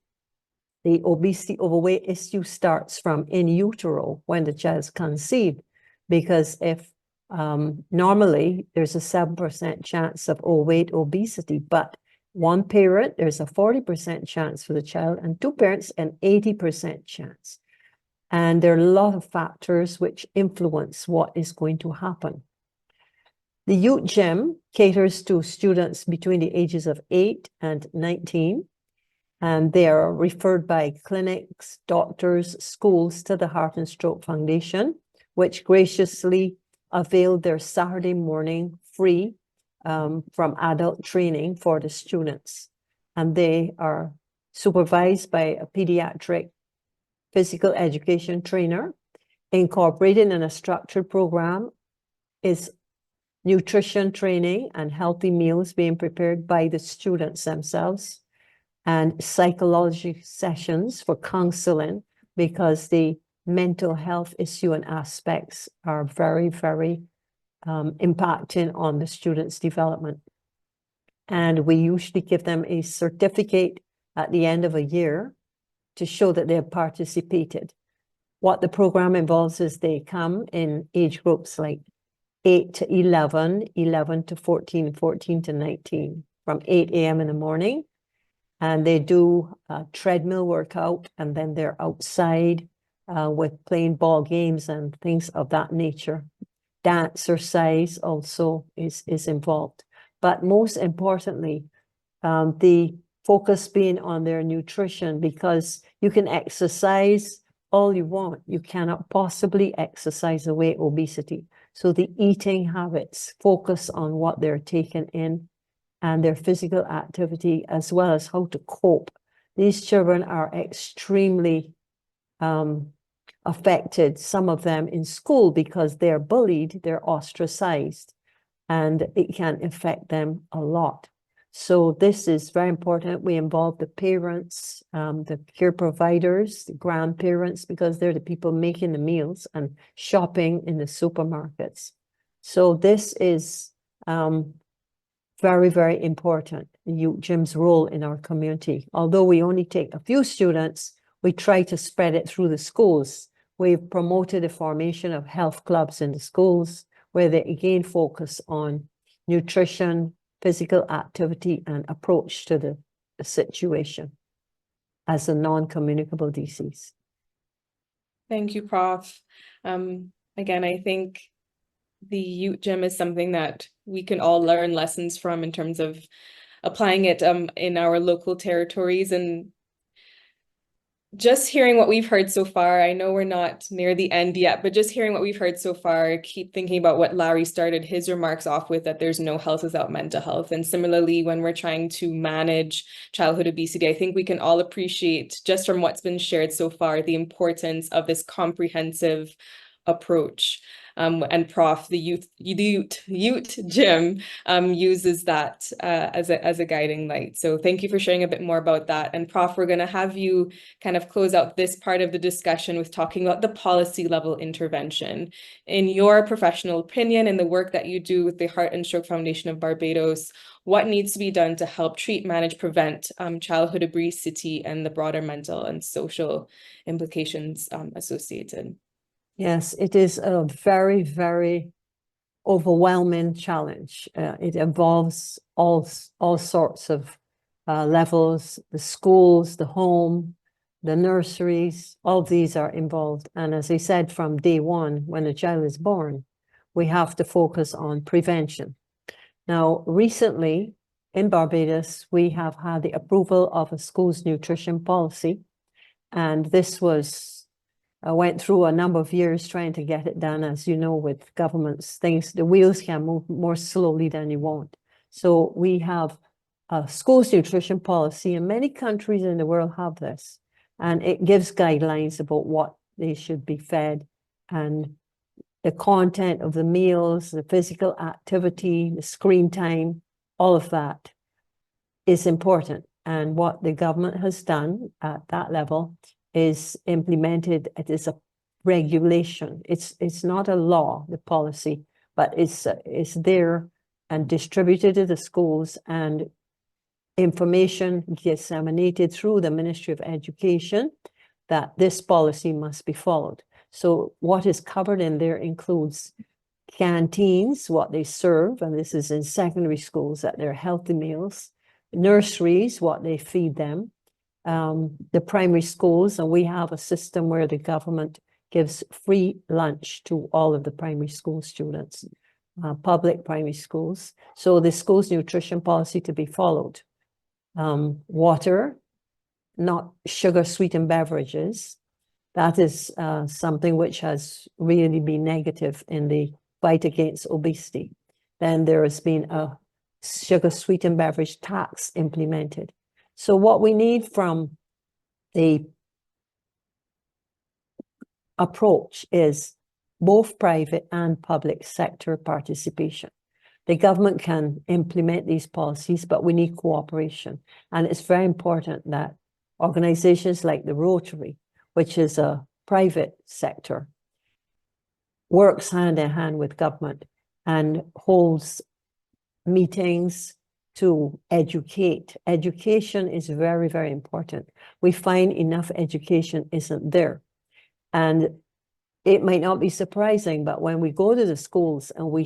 the obesity, overweight issue starts from in utero when the child's conceived, because if normally there's a 7% chance of overweight obesity, but one parent, there's a 40% chance for the child, and two parents, an 80% chance. And there are a lot of factors which influence what is going to happen. The youth gym caters to students between the ages of 8 and 19, and they are referred by clinics, doctors, schools to the Heart and Stroke Foundation, which graciously availed their Saturday morning free from adult training for the students. And they are supervised by a pediatric physical education trainer. Incorporated in a structured program is nutrition training and healthy meals being prepared by the students themselves, and psychology sessions for counseling, because the mental health issue and aspects are very, very impacting on the students' development. And we usually give them a certificate at the end of a year to show that they have participated. What the program involves is they come in age groups like 8 to 11, 11 to 14, 14 to 19, from 8 a.m. in the morning. And they do a treadmill workout, and then they're outside with playing ball games and things of that nature. Dancercise also is involved. But most importantly, the focus being on their nutrition, because you can exercise all you want. You cannot possibly exercise away obesity. So the eating habits focus on what they're taking in and their physical activity, as well as how to cope. These children are extremely affected, some of them in school, because they're bullied, they're ostracized, and it can affect them a lot. So this is very important. We involve the parents, the care providers, the grandparents, because they're the people making the meals and shopping in the supermarkets. So this is very, very important, the youth gym's role in our community. Although we only take a few students, we try to spread it through the schools. We've promoted the formation of health clubs in the schools, where they again focus on nutrition, physical activity, and approach to the situation as a non-communicable disease. Thank you, Prof. Again, I think the youth gym is something that we can all learn lessons from in terms of applying it in our local territories. And just hearing what we've heard so far, I know we're not near the end yet, but just hearing what we've heard so far, keep thinking about what Larry started his remarks off with, that there's no health without mental health. And similarly, when we're trying to manage childhood obesity, I think we can all appreciate, just from what's been shared so far, the importance of this comprehensive approach. And Prof, the youth gym uses that as a guiding light. So thank you for sharing a bit more about that. And Prof, we're going to have you kind of close out this part of the discussion with talking about the policy level intervention. In your professional opinion and the work that you do with the Heart and Stroke Foundation of Barbados, what needs to be done to help treat, manage, prevent childhood obesity and the broader mental and social implications associated? Yes, it is a very, very overwhelming challenge. It involves all sorts of levels, the schools, the home, the nurseries, all of these are involved. And as I said, from day one, when a child is born, we have to focus on prevention. Now, recently in Barbados, we have had the approval of a school's nutrition policy. And this I went through a number of years trying to get it done. As you know, with governments, the wheels can move more slowly than you want. So we have a school's nutrition policy, and many countries in the world have this. And it gives guidelines about what they should be fed, and the content of the meals, the physical activity, the screen time, all of that is important. And what the government has done at that level is implemented it is a regulation. It's not a law, the policy, but it's there and distributed to the schools, and information disseminated through the Ministry of Education that this policy must be followed. So what is covered in there includes canteens, what they serve, and this is in secondary schools at their healthy meals, nurseries, what they feed them, the primary schools, and we have a system where the government gives free lunch to all of the primary school students, public primary schools. So the school's nutrition policy to be followed. Water, not sugar sweetened beverages. That is something which has really been negative in the fight against obesity. Then there has been a sugar sweetened beverage tax implemented. So what we need from the approach is both private and public sector participation. The government can implement these policies, but we need cooperation. And it's very important that organizations like the Rotary, which is a private sector, works hand in hand with government and holds meetings to educate. Education is very, very important. We find enough education isn't there. And it might not be surprising, but when we go to the schools and we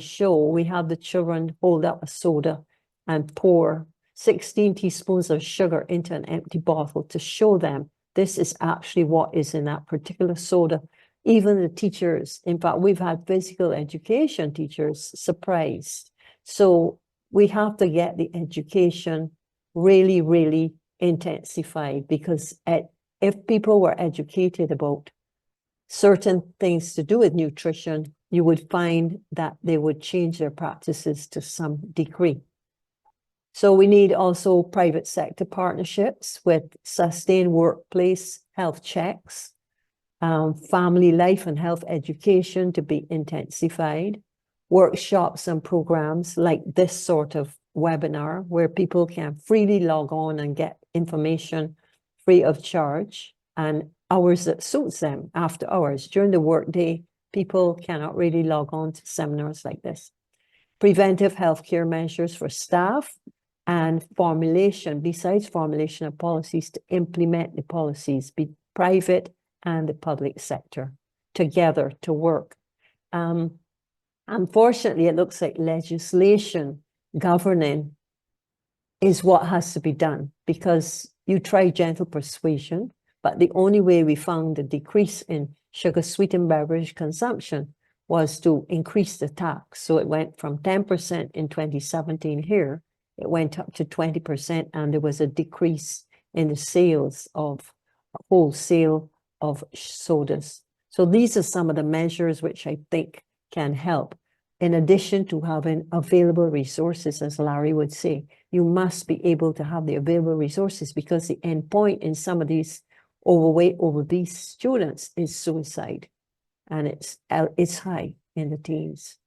have the children hold up a soda and pour 16 teaspoons of sugar into an empty bottle to show them this is actually what is in that particular soda. Even the teachers, in fact, we've had physical education teachers surprised. So we have to get the education really, really intensified, because if people were educated about certain things to do with nutrition, you would find that they would change their practices to some degree. So we need also private sector partnerships with sustained workplace health checks, family life and health education to be intensified, workshops and programs like this sort of webinar where people can freely log on and get information free of charge, and hours that suits them after hours. During the workday, people cannot really log on to seminars like this. Preventive healthcare measures for staff, and formulation, besides formulation of policies, to implement the policies, be private and the public sector together to work. Unfortunately, it looks like legislation governing is what has to be done, because you try gentle persuasion, but the only way we found a decrease in sugar sweetened beverage consumption was to increase the tax. So it went from 10% in 2017 here, it went up to 20%, and there was a decrease in the sales of wholesale of sodas. So these are some of the measures which I think can help. In addition to having available resources, as Larry would say, you must be able to have the available resources, because the end point in some of these overweight, obese students is suicide, and it's high in the teens.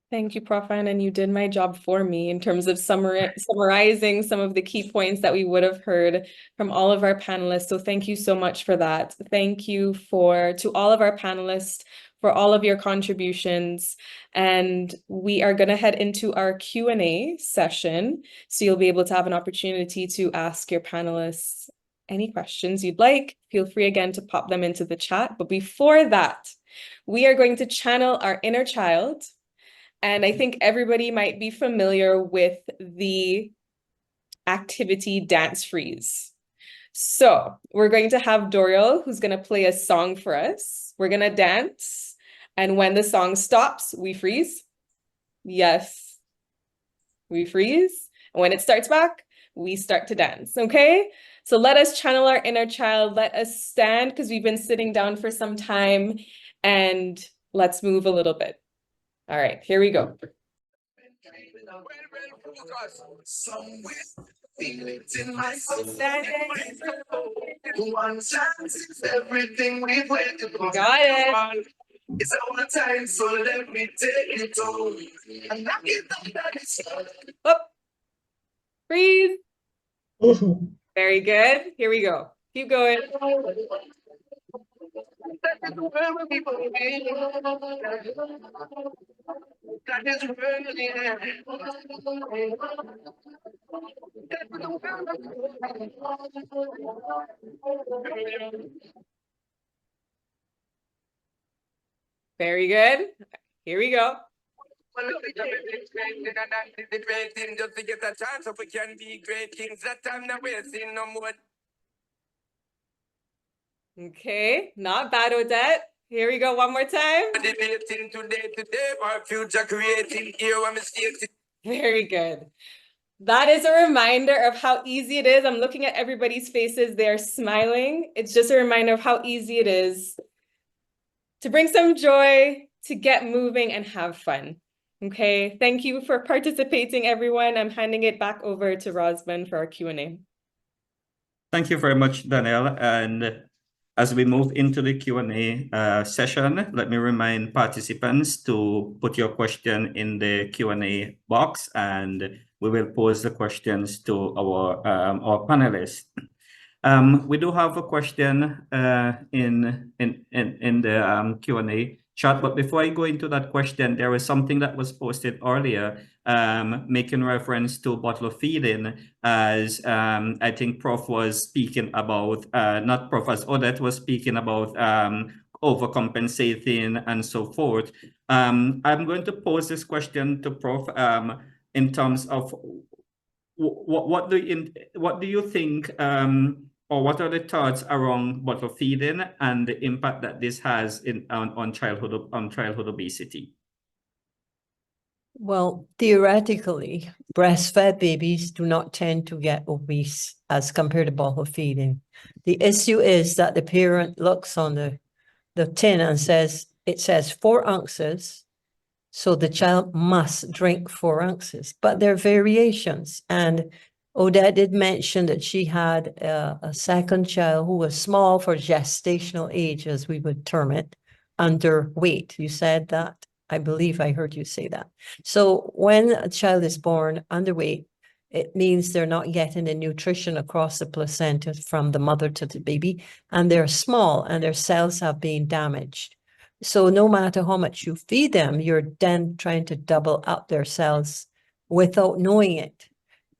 Thank you, Prof. Ann, and you did my job for me in terms of summarizing some of the key points that we would have heard from all of our panelists. So thank you so much for that. Thank you to all of our panelists for all of your contributions. And we are going to head into our Q&A session. So you'll be able to have an opportunity to ask your panelists any questions you'd like. Feel free again to pop them into the chat. But before that, we are going to channel our inner child. And I think everybody might be familiar with the activity Dance Freeze. So we're going to have Doriel, who's going to play a song for us. We're going to dance. And when the song stops, we freeze. Yes, we freeze. And when it starts back, we start to dance, okay? So let us channel our inner child. Let us stand, because we've been sitting down for some time, and let's move a little bit. All right, here we go. Got it. It's our time, so let me take it on. Up. Freeze. Very good. Here we go. Keep going. Very good. Here we go. Okay, not bad, Odette. Here we go one more time. Very good. That is a reminder of how easy it is. I'm looking at everybody's faces. They are smiling. It's just a reminder of how easy it is to bring some joy, to get moving and have fun. Okay, thank you for participating, everyone. I'm handing it back over to Rosman for our Q&A. Thank you very much, Danielle. And as we move into the Q&A session, let me remind participants to put your question in the Q&A box, and we will pose the questions to our panelists. We do have a question in the Q&A chat, but before I go into that question, there was something that was posted earlier, making reference to bottle feeding, as I think Prof was speaking about, not Prof, as Odette was speaking about overcompensating and so forth. I'm going to pose this question to Prof in terms of what do you think, or what are the thoughts around bottle feeding and the impact that this has on childhood obesity? Well, theoretically, breastfed babies do not tend to get obese as compared to bottle feeding. The issue is that the parent looks on the tin and it says 4 ounces, so the child must drink 4 ounces. But there are variations, and Odette did mention that she had a second child who was small for gestational age, as we would term it, underweight. You said that? I believe I heard you say that. So when a child is born underweight, it means they're not getting the nutrition across the placenta from the mother to the baby, and they're small and their cells have been damaged. So no matter how much you feed them, you're then trying to double up their cells without knowing it.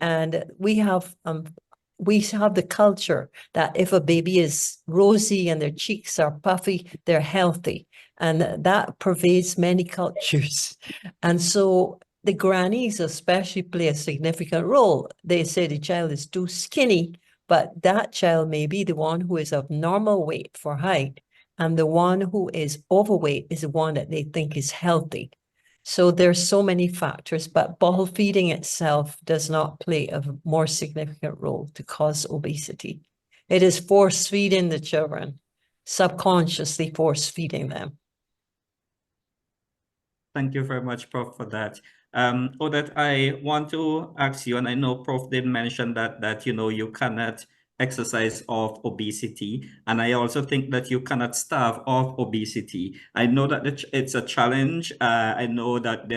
And we have the culture that if a baby is rosy and their cheeks are puffy, they're healthy. And that pervades many cultures. And so the grannies especially play a significant role. They say the child is too skinny, but that child may be the one who is of normal weight for height. And the one who is overweight is the one that they think is healthy. So there's so many factors, but bottle feeding itself does not play a more significant role to cause obesity. It is force feeding the children, subconsciously force feeding them. Thank you very much, Prof, for that. Odette, I want to ask you, and I know Prof did mention that you cannot exercise off obesity, and I also think that you cannot starve off obesity. I know that it's a challenge. I know that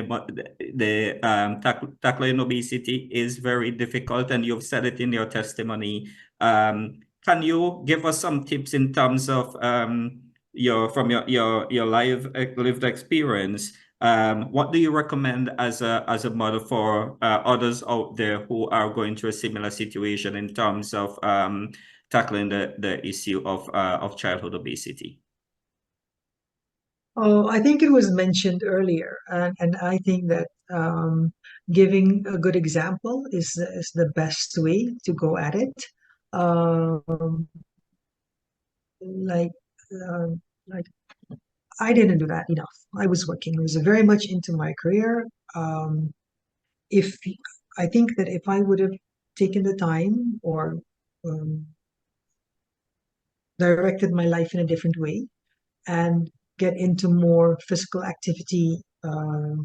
tackling obesity is very difficult, and you've said it in your testimony. Can you give us some tips in terms of your lived experience? What do you recommend as a model for others out there who are going through a similar situation in terms of tackling the issue of childhood obesity? Oh, I think it was mentioned earlier, and I think that giving a good example is the best way to go at it. Like I didn't do that enough. I was working. I was very much into my career. I think that if I would have taken the time or directed my life in a different way and get into more physical activity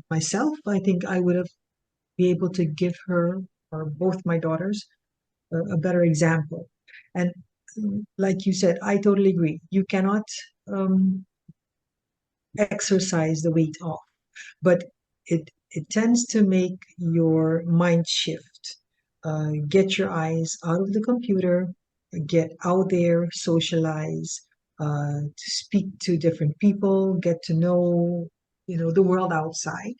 myself, I think I would have been able to give her or both my daughters a better example. And like you said, I totally agree. You cannot exercise the weight off, but it tends to make your mind shift. get your eyes out of the computer, get out there, socialize, to speak to different people, get to know, the world outside,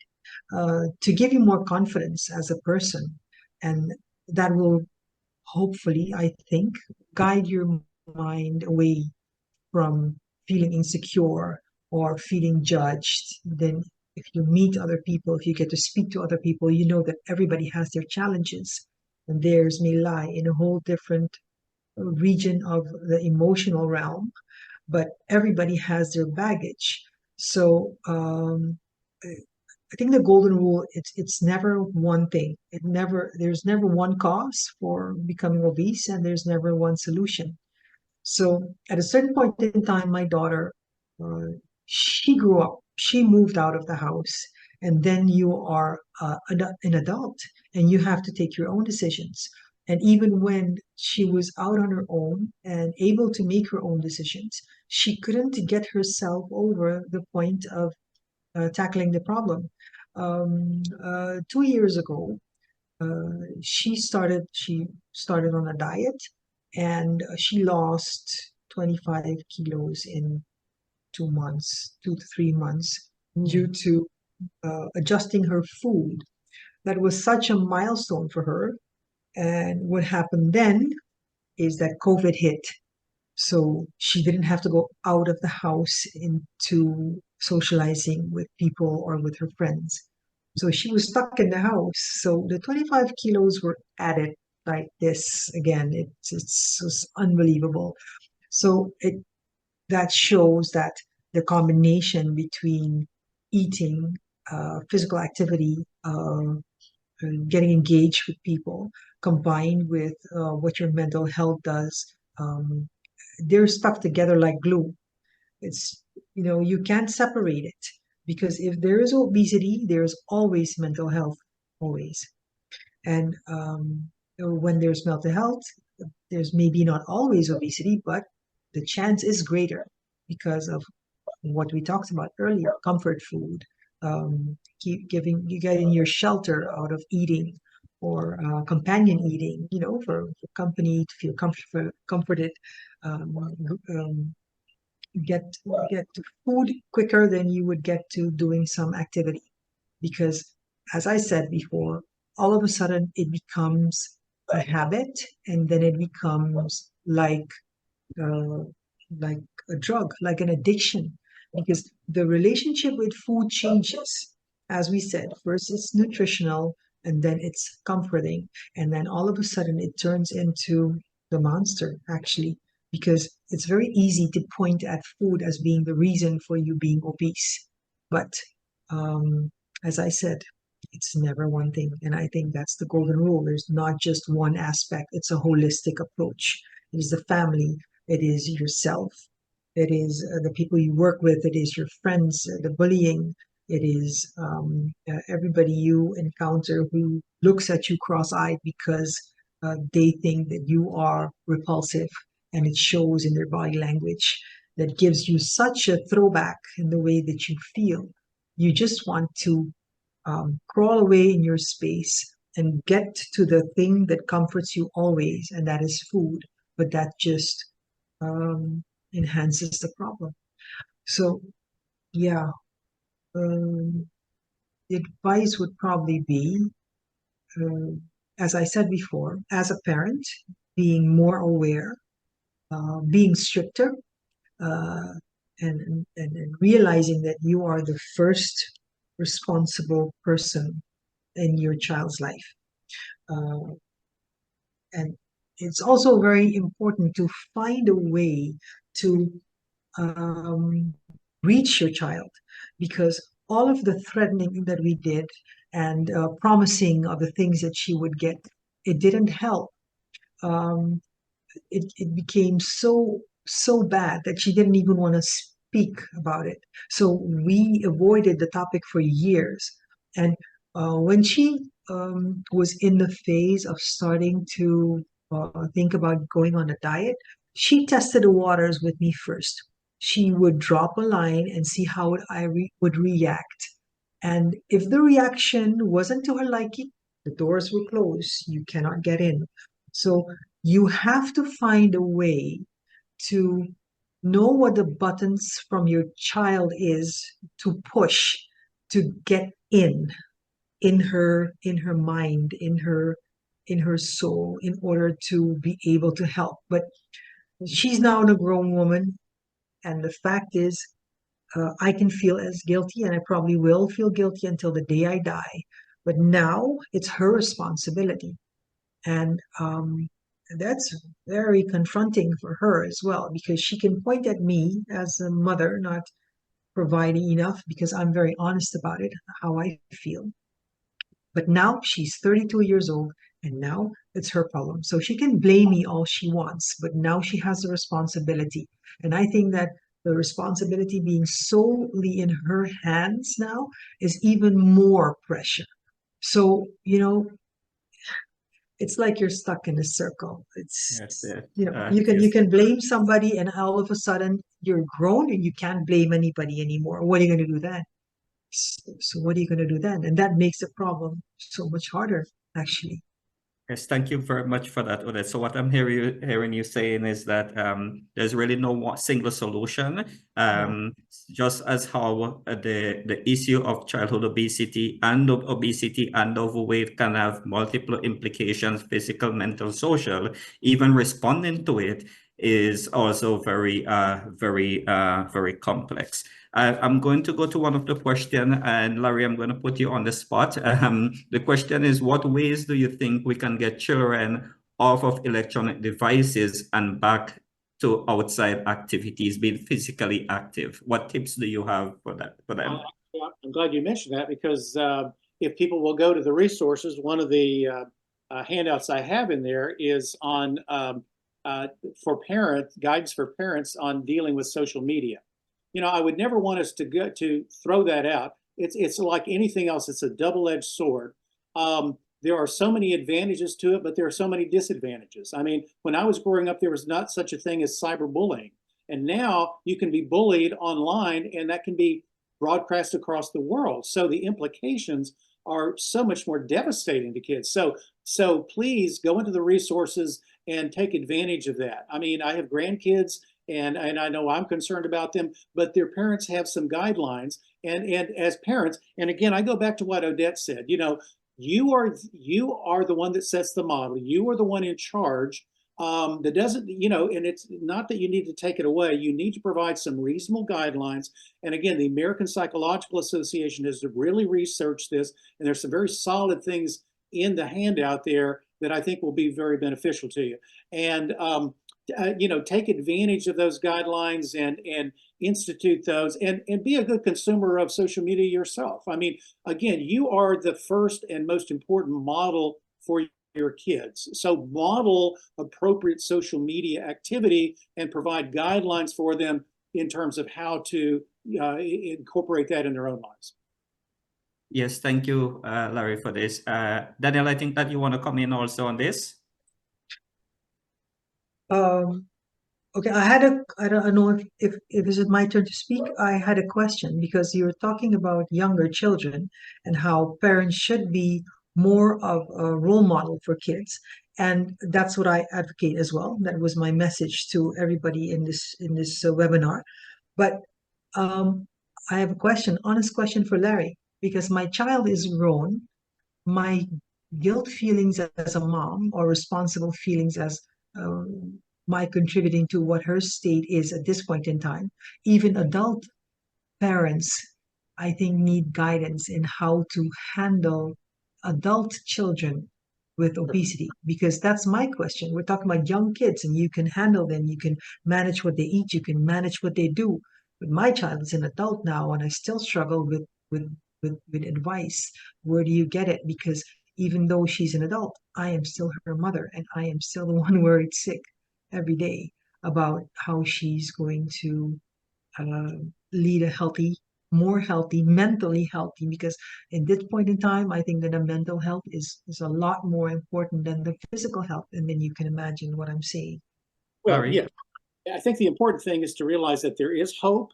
to give you more confidence as a person. And that will hopefully, I think, guide your mind away from feeling insecure or feeling judged. Then if you meet other people, if you get to speak to other people, you know that everybody has their challenges, and theirs may lie in a whole different region of the emotional realm, but everybody has their baggage. So I think the golden rule, it's never one thing. There's never one cause for becoming obese, and there's never one solution. So at a certain point in time, my daughter, she grew up, she moved out of the house, and then you are an adult and you have to take your own decisions. And even when she was out on her own and able to make her own decisions, she couldn't get herself over the point of tackling the problem. 2 years ago, she started on a diet, and she lost 25 kilos in 2 months, 2 to 3 months, due to adjusting her food. That was such a milestone for her. And what happened then is that COVID hit. So she didn't have to go out of the house into socializing with people or with her friends. So she was stuck in the house. So the 25 kilos were added like this again. It's unbelievable. So that shows that the combination between eating, physical activity, getting engaged with people, combined with what your mental health does, they're stuck together like glue. It's, you can't separate it, because if there is obesity, there's always mental health, always. And when there's mental health, there's maybe not always obesity, but the chance is greater because of what we talked about earlier: comfort food, getting your shelter out of eating, or companion eating, for company to feel comforted, get to food quicker than you would get to doing some activity. Because, as I said before, all of a sudden it becomes a habit, and then it becomes like a drug, like an addiction, because the relationship with food changes. As we said, first it's nutritional, and then it's comforting, and then all of a sudden it turns into the monster, actually, because it's very easy to point at food as being the reason for you being obese. But as I said, it's never one thing. And I think that's the golden rule. There's not just one aspect. It's a holistic approach. It is the family. It is yourself. It is the people you work with. It is your friends, the bullying. It is everybody you encounter who looks at you cross-eyed because they think that you are repulsive, and it shows in their body language. That gives you such a throwback in the way that you feel. You just want to crawl away in your space and get to the thing that comforts you always, and that is food. But that just enhances the problem. So, yeah, the advice would probably be, as I said before, as a parent, being more aware, being stricter, and realizing that you are the first responsible person in your child's life. And it's also very important to find a way to reach your child, because all of the threatening that we did and promising of the things that she would get, it didn't help. It became so bad that she didn't even want to speak about it. So we avoided the topic for years. And when she was in the phase of starting to think about going on a diet, she tested the waters with me first. She would drop a line and see how I would react. And if the reaction wasn't to her liking, The doors were closed. You cannot get in. So you have to find a way to know what the buttons from your child is to push to get in her mind, in her soul, in order to be able to help. But she's now a grown woman, and the fact is, I can feel as guilty, and I probably will feel guilty until the day I die. But now it's her responsibility, and that's very confronting for her as well, because she can point at me as a mother not providing enough, because I'm very honest about it, how I feel. But now she's 32 years old, and now it's her problem. So she can blame me all she wants, but now she has the responsibility. And I think that the responsibility being solely in her hands now is even more pressure. So, it's like you're stuck in a circle. It's, Yes. you can blame somebody, and all of a sudden you're grown and you can't blame anybody anymore. What are you going to do then? So what are you going to do then? And that makes the problem so much harder, actually. Yes, thank you very much for that, Odette. So what I'm hearing you saying is that there's really no single solution. Just as how the issue of childhood obesity and obesity and overweight can have multiple implications, physical, mental, social, even responding to it is also very complex. I'm going to go to one of the questions, and Larry, I'm going to put you on the spot. The question is, what ways do you think we can get children off of electronic devices and back to outside activities, being physically active? What tips do you have for them? I'm glad you mentioned that, because if people will go to the resources, one of the handouts I have in there is on guidance for parents on dealing with social media. I would never want us to throw that out. It's like anything else. It's a double-edged sword. There are so many advantages to it, but there are so many disadvantages. I mean, when I was growing up, there was not such a thing as cyberbullying. And now you can be bullied online, and that can be broadcast across the world. So the implications are so much more devastating to kids. So please go into the resources and take advantage of that. I mean, I have grandkids, and I know I'm concerned about them, but their parents have some guidelines. And as parents, and again, I go back to what Odette said, you are the one that sets the model. You are the one in charge. That doesn't, and it's not that you need to take it away. You need to provide some reasonable guidelines. And again, the American Psychological Association has really researched this, and there's some very solid things in the handout there that I think will be very beneficial to you. And take advantage of those guidelines and institute those, and be a good consumer of social media yourself. I mean, again, you are the first and most important model for your kids. So model appropriate social media activity and provide guidelines for them in terms of how to incorporate that in their own lives. Yes, thank you, Larry, for this. Daniel, I think that you want to come in also on this. Okay, I don't know if is it my turn to speak? I had a question, because you were talking about younger children and how parents should be more of a role model for kids. And that's what I advocate as well. That was my message to everybody in this webinar. But I have a honest question for Larry, because my child is grown. My guilt feelings as a mom, or responsible feelings as my contributing to what her state is at this point in time, even adult parents, I think, need guidance in how to handle adult children with obesity, because that's my question. We're talking about young kids, and you can handle them, you can manage what they eat, you can manage what they do. But my child is an adult now, and I still struggle with advice. Where do you get it? Because even though she's an adult, I am still her mother, and I am still the one worried sick every day about how she's going to lead a more healthy, mentally healthy, because in this point in time, I think that the mental health is a lot more important than the physical health. And then you can imagine what I'm saying. Well, yeah, I think the important thing is to realize that there is hope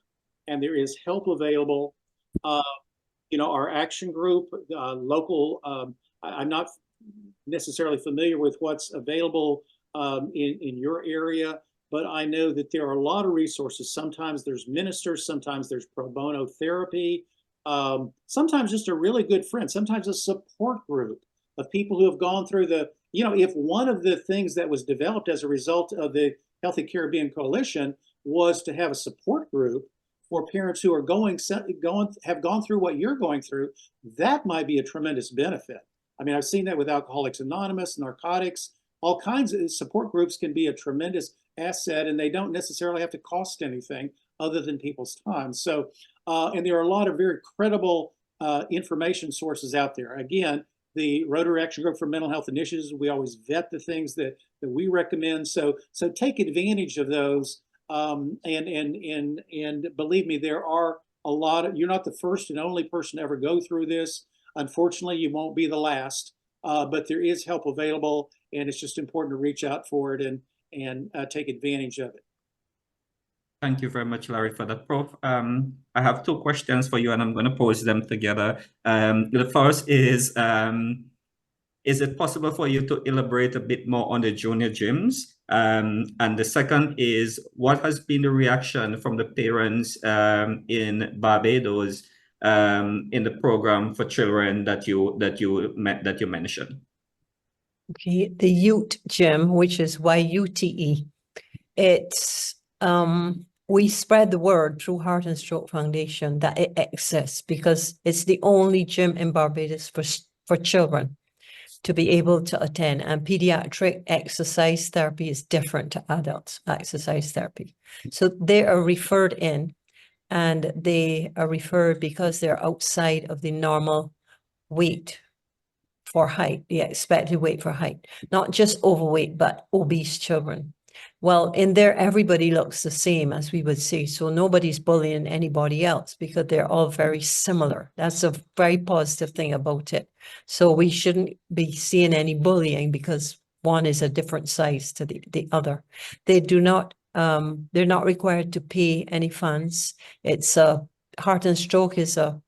and there is help available. Our action group, local I'm not necessarily familiar with what's available in your area, but I know that there are a lot of resources. Sometimes there's ministers, sometimes there's pro bono therapy, sometimes just a really good friend, sometimes a support group of people who have gone through the, if one of the things that was developed as a result of the Healthy Caribbean Coalition was to have a support group for parents who are have gone through what you're going through, that might be a tremendous benefit. I mean, I've seen that with Alcoholics Anonymous, narcotics, all kinds of support groups can be a tremendous asset, and they don't necessarily have to cost anything other than people's time. So, and there are a lot of very credible information sources out there. Again, the Rotary Action Group for Mental Health Initiatives, we always vet the things that we recommend. So take advantage of those. And believe me, there are a lot of, you're not the first and only person to ever go through this. Unfortunately, you won't be the last, but there is help available, and it's just important to reach out for it and take advantage of it. Thank you very much, Larry, for that, Prof. I have two questions for you, and I'm going to pose them together. The first is it possible for you to elaborate a bit more on the junior gyms? And the second is, what has been the reaction from the parents in Barbados in the program for children that you mentioned? Okay, the Ute Gym, which is YUTE, it's we spread the word through Heart and Stroke Foundation that it exists because it's the only gym in Barbados for children to be able to attend, and pediatric exercise therapy is different to adult exercise therapy. So they are referred in, and they are referred because they're outside of the normal weight for height, the expected weight for height, not just overweight, but obese children. Well, in there, everybody looks the same, as we would say. So nobody's bullying anybody else because they're all very similar. That's a very positive thing about it. So we shouldn't be seeing any bullying because one is a different size to the other. They do not, they're not required to pay any funds. It's a Heart and Stroke is a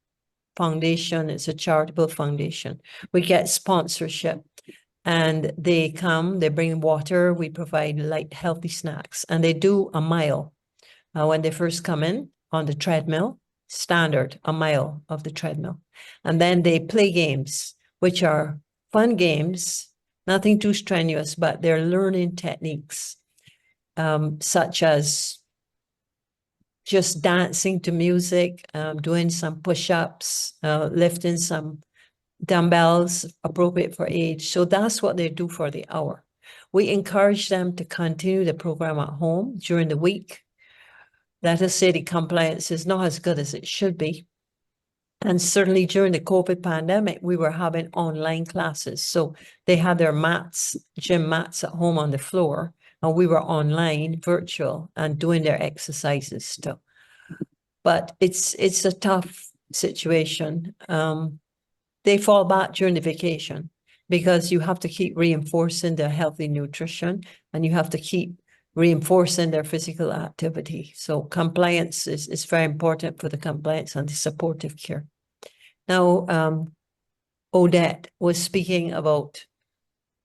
foundation. It's a charitable foundation. We get sponsorship. And they come, they bring water, we provide light, healthy snacks, and they do a mile when they first come in on the treadmill, standard, a mile of the treadmill. And then they play games, which are fun games, nothing too strenuous, but they're learning techniques, such as just dancing to music, doing some push-ups, lifting some dumbbells appropriate for age. So that's what they do for the hour. We encourage them to continue the program at home during the week. Let us say the compliance is not as good as it should be. And certainly during the COVID pandemic, we were having online classes. So they had their mats, gym mats at home on the floor, and we were online, virtual, and doing their exercises still. But it's a tough situation. They fall back during the vacation because you have to keep reinforcing their healthy nutrition, and you have to keep reinforcing their physical activity. So compliance is very important for the compliance and the supportive care. Now, Odette was speaking about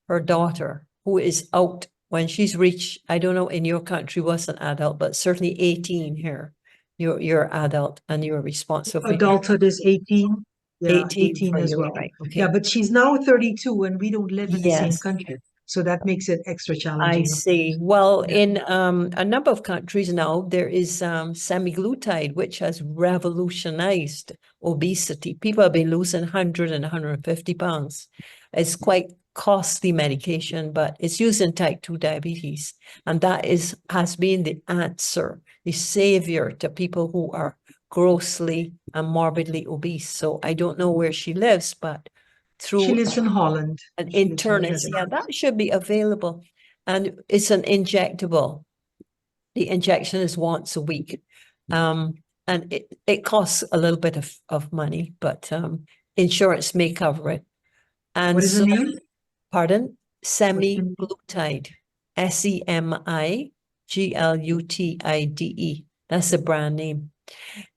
her daughter who is out when she's reached, I don't know in your country what's an adult, but certainly 18 here. You're adult and you're responsible. Adulthood is 18. Yeah, 18 as well. Right. Okay. Yeah, but she's now 32 and we don't live in the same Yes. country. So that makes it extra challenging. I see. Well, in a number of countries now, there is semaglutide, which has revolutionized obesity. People have been losing 100 and 150 pounds. It's quite costly medication, but it's used in type 2 diabetes. And that has been the answer, the savior to people who are grossly and morbidly obese. So I don't know where she lives, but through she lives in Holland. an internist, yeah, that should be available. And it's an injectable. The injection is once a week. And it costs a little bit of money, but insurance may cover it. And what is the name? Pardon? Semaglutide. SEMIGLUTIDE. That's the brand name.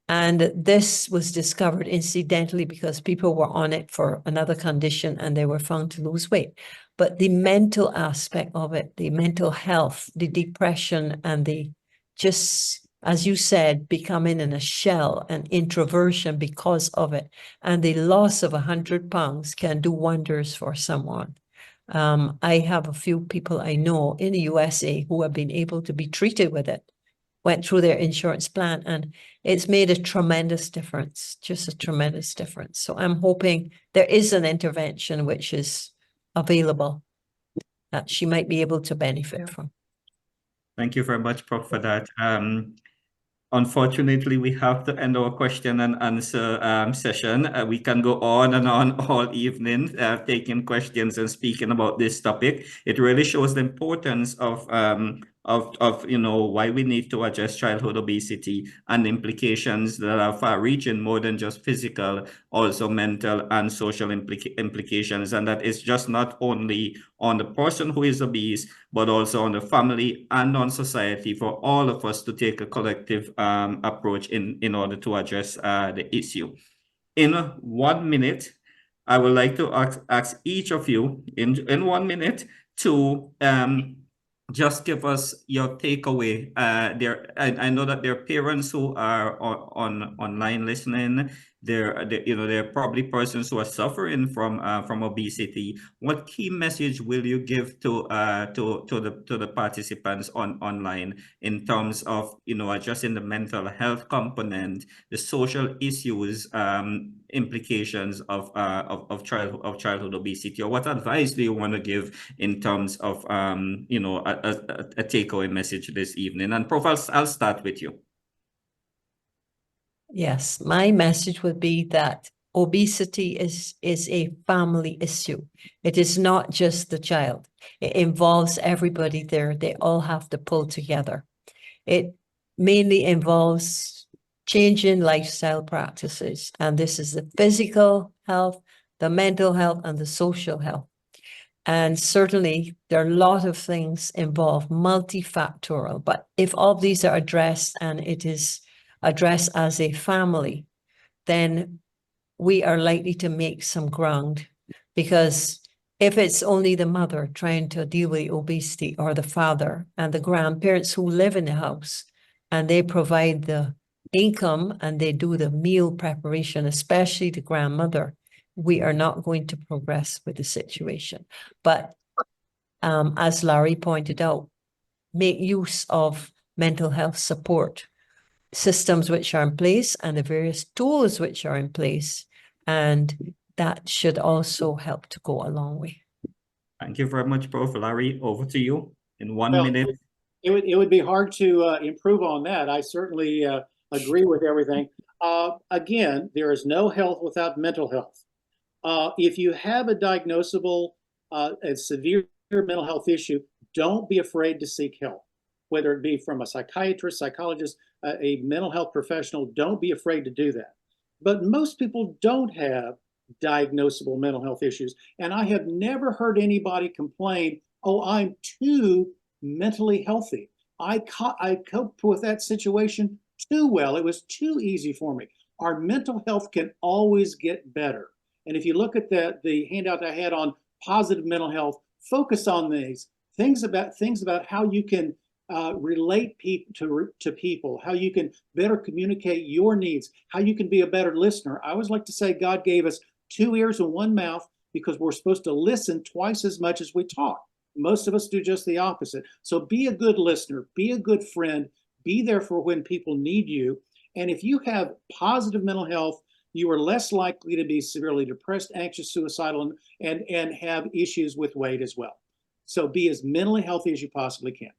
And this was discovered incidentally because people were on it for another condition and they were found to lose weight. But the mental aspect of it, the mental health, the depression, and the just, as you said, becoming in a shell and introversion because of it, and the loss of 100 pounds can do wonders for someone. I have a few people I know in the USA who have been able to be treated with it, went through their insurance plan, and it's made a tremendous difference, just a tremendous difference. So I'm hoping there is an intervention which is available that she might be able to benefit from. Thank you very much, Prof, for that. Unfortunately, we have to end our question and answer session. We can go on and on all evening, taking questions and speaking about this topic. It really shows the importance of why we need to address childhood obesity and the implications that are far-reaching, more than just physical, also mental and social implications. And that is just not only on the person who is obese, but also on the family and on society, for all of us to take a collective approach in order to address the issue. In 1 minute, I would like to ask each of you in 1 minute to just give us your takeaway. I know that there are parents who are online listening. There are probably persons who are suffering from obesity. What key message will you give to the participants online in terms of addressing the mental health component, the social issues, implications of childhood obesity, or what advice do you want to give in terms of a takeaway message this evening? And Prof, I'll start with you. Yes, my message would be that obesity is a family issue. It is not just the child. It involves everybody there. They all have to pull together. It mainly involves changing lifestyle practices. And this is the physical health, the mental health, and the social health. And certainly there are a lot of things involved, multifactorial. But if all of these are addressed and it is addressed as a family, then we are likely to make some ground. Because if it's only the mother trying to deal with obesity, or the father and the grandparents who live in the house, and they provide the income and they do the meal preparation, especially the grandmother, we are not going to progress with the situation. But as Larry pointed out, make use of mental health support systems which are in place and the various tools which are in place. And that should also help to go a long way. Thank you very much, Prof. Larry, over to you in 1 minute. It would be hard to improve on that. I certainly agree with everything. Again, there is no health without mental health. If you have a diagnosable, a severe mental health issue, don't be afraid to seek help, whether it be from a psychiatrist, psychologist, a mental health professional. Don't be afraid to do that. But most people don't have diagnosable mental health issues. And I have never heard anybody complain, oh, I'm too mentally healthy. I coped with that situation too well. It was too easy for me. Our mental health can always get better. And if you look at the handout I had on positive mental health, focus on these things about how you can relate to people, how you can better communicate your needs, how you can be a better listener. I always like to say God gave us 2 ears and 1 mouth because we're supposed to listen twice as much as we talk. Most of us do just the opposite. So be a good listener, be a good friend, be there for when people need you. And if you have positive mental health, you are less likely to be severely depressed, anxious, suicidal, and have issues with weight as well. So be as mentally healthy as you possibly can.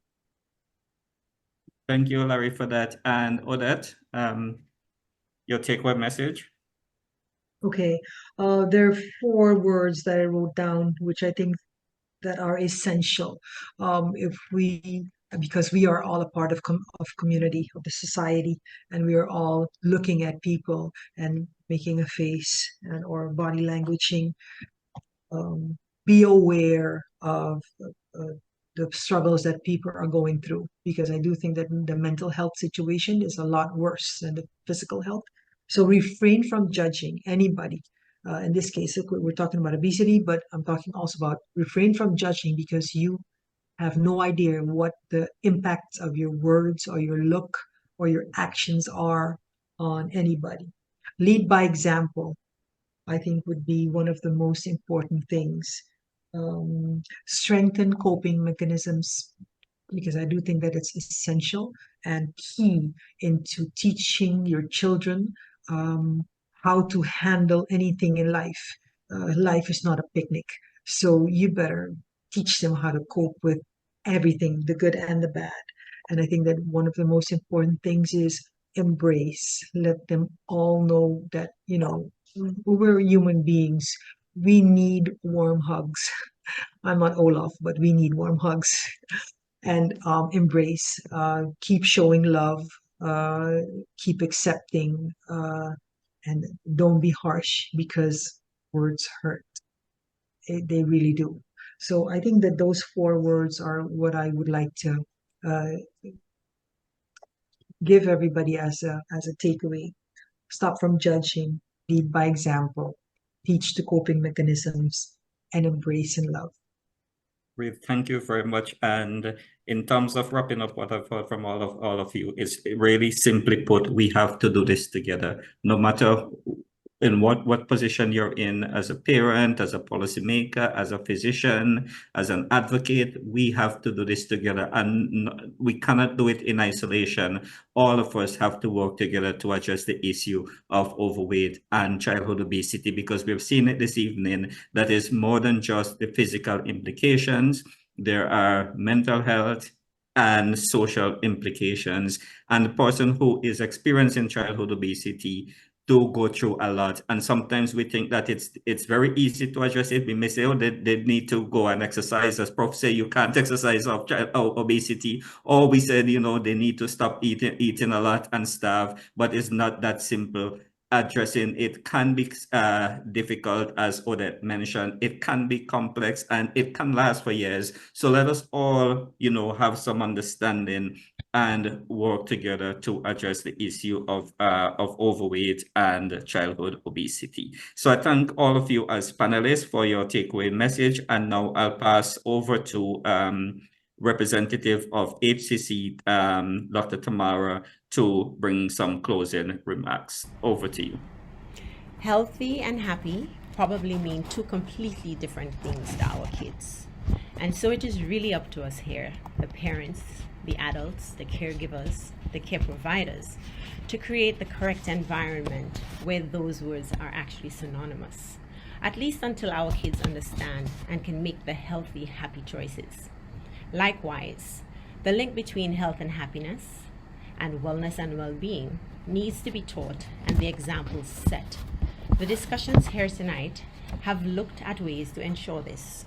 Thank you, Larry, for that. And Odette, your takeaway message? Okay, there are 4 words that I wrote down, which I think that are essential. Because we are all a part of community, of the society, and we are all looking at people and making a face or body languaging. Be aware of the struggles that people are going through, because I do think that the mental health situation is a lot worse than the physical health. So refrain from judging anybody. In this case, we're talking about obesity, but I'm talking also about refrain from judging, because you have no idea what the impacts of your words or your look or your actions are on anybody. Lead by example, I think, would be one of the most important things. Strengthen coping mechanisms, because I do think that it's essential and key into teaching your children how to handle anything in life. Life is not a picnic, so you better teach them how to cope with everything, the good and the bad. And I think that one of the most important things is embrace. Let them all know that, we're human beings. We need warm hugs. I'm not Olaf, but we need warm hugs. And embrace, keep showing love, keep accepting, and don't be harsh, because words hurt. They really do. So I think that those 4 words are what I would like to give everybody as a takeaway. Stop from judging, lead by example, teach the coping mechanisms, and embrace and love. Great, thank you very much. And in terms of wrapping up what I've heard from all of you, is really simply put, we have to do this together, no matter in what position you're in, as a parent, as a policymaker, as a physician, as an advocate. We have to do this together, and we cannot do it in isolation. All of us have to work together to address the issue of overweight and childhood obesity, because we've seen it this evening that is more than just the physical implications. There are mental health and social implications, and the person who is experiencing childhood obesity do go through a lot. And sometimes we think that it's very easy to address it. We may say, oh, they need to go and exercise. As Prof say, you can't exercise of obesity. Or we said, they need to stop eating a lot and starve. But it's not that simple. Addressing it can be difficult, as Odette mentioned. It can be complex, and it can last for years. So let us all, have some understanding and work together to address the issue of overweight and childhood obesity. So I thank all of you as panelists for your takeaway message. And now I'll pass over to representative of HCC, Dr. Tamara, to bring some closing remarks. Over to you. Healthy and happy probably mean 2 completely different things to our kids. And so it is really up to us here, the parents, the adults, the caregivers, the care providers, to create the correct environment where those words are actually synonymous, at least until our kids understand and can make the healthy, happy choices. Likewise, the link between health and happiness and wellness and well-being needs to be taught and the examples set. The discussions here tonight have looked at ways to ensure this.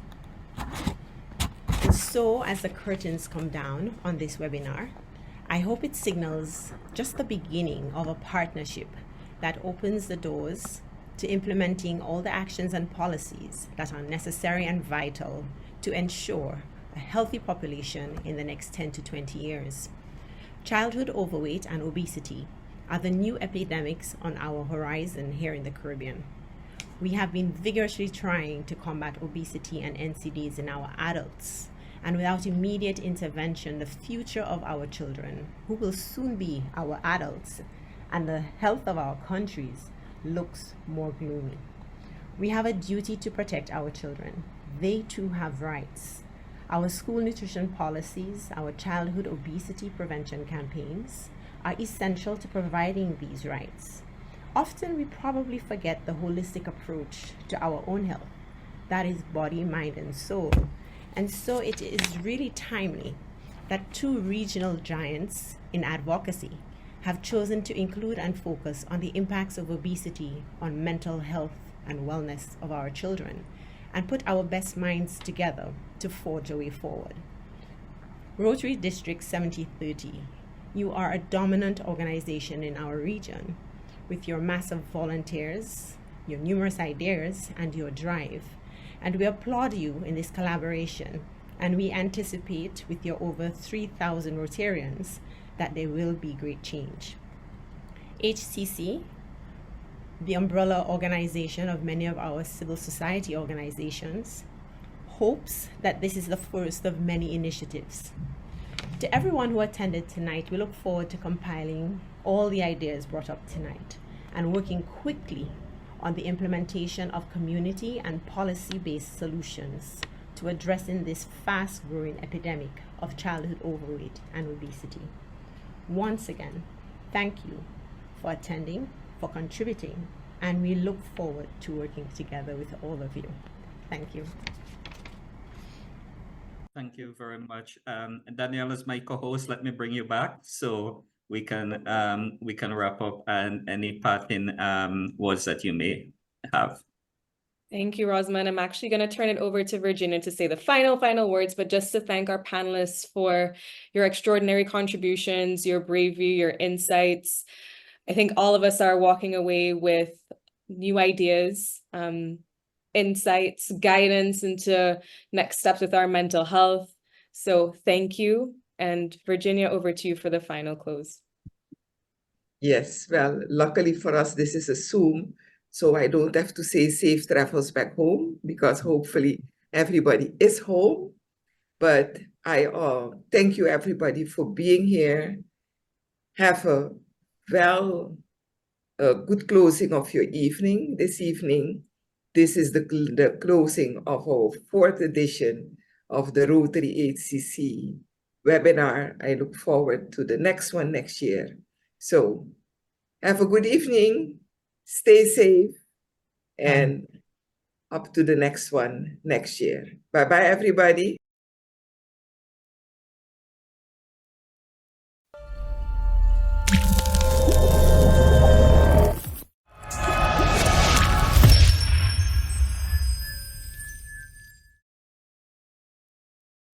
And so, as the curtains come down on this webinar, I hope it signals just the beginning of a partnership that opens the doors to implementing all the actions and policies that are necessary and vital to ensure a healthy population in the next 10 to 20 years. Childhood overweight and obesity are the new epidemics on our horizon here in the Caribbean. We have been vigorously trying to combat obesity and NCDs in our adults, and without immediate intervention, the future of our children, who will soon be our adults, and the health of our countries looks more gloomy. We have a duty to protect our children. They too have rights. Our school nutrition policies, our childhood obesity prevention campaigns are essential to providing these rights. Often we probably forget the holistic approach to our own health, that is body, mind, and soul. And so it is really timely that 2 regional giants in advocacy have chosen to include and focus on the impacts of obesity on mental health and wellness of our children, and put our best minds together to forge a way forward. Rotary District 7030, you are a dominant organization in our region with your massive volunteers, your numerous ideas, and your drive. And we applaud you in this collaboration And we anticipate with your over 3,000 Rotarians that there will be great change. HCC, the umbrella organization of many of our civil society organizations, hopes that this is the first of many initiatives. To everyone who attended tonight, we look forward to compiling all the ideas brought up tonight and working quickly on the implementation of community and policy-based solutions to addressing this fast-growing epidemic of childhood overweight and obesity. Once again, thank you for attending, for contributing, and we look forward to working together with all of you. Thank you. Thank you very much. Danielle is my co-host. Let me bring you back so we can wrap up and any parting words that you may have. Thank you, Rosamond. I'm actually going to turn it over to Virginia to say the final words, but just to thank our panelists for your extraordinary contributions, your bravery, your insights. I think all of us are walking away with new ideas, insights, guidance into next steps with our mental health. So thank you. And Virginia, over to you for the final close. Yes, well, luckily for us, this is a Zoom, so I don't have to say safe travels back home because hopefully everybody is home. But I thank you everybody for being here. Have a good closing of your evening this evening. This is the closing of our 4th edition of the Rotary HCC webinar. I look forward to the next one next year. So have a good evening, stay safe, and up to the next one next year. Bye-bye, everybody.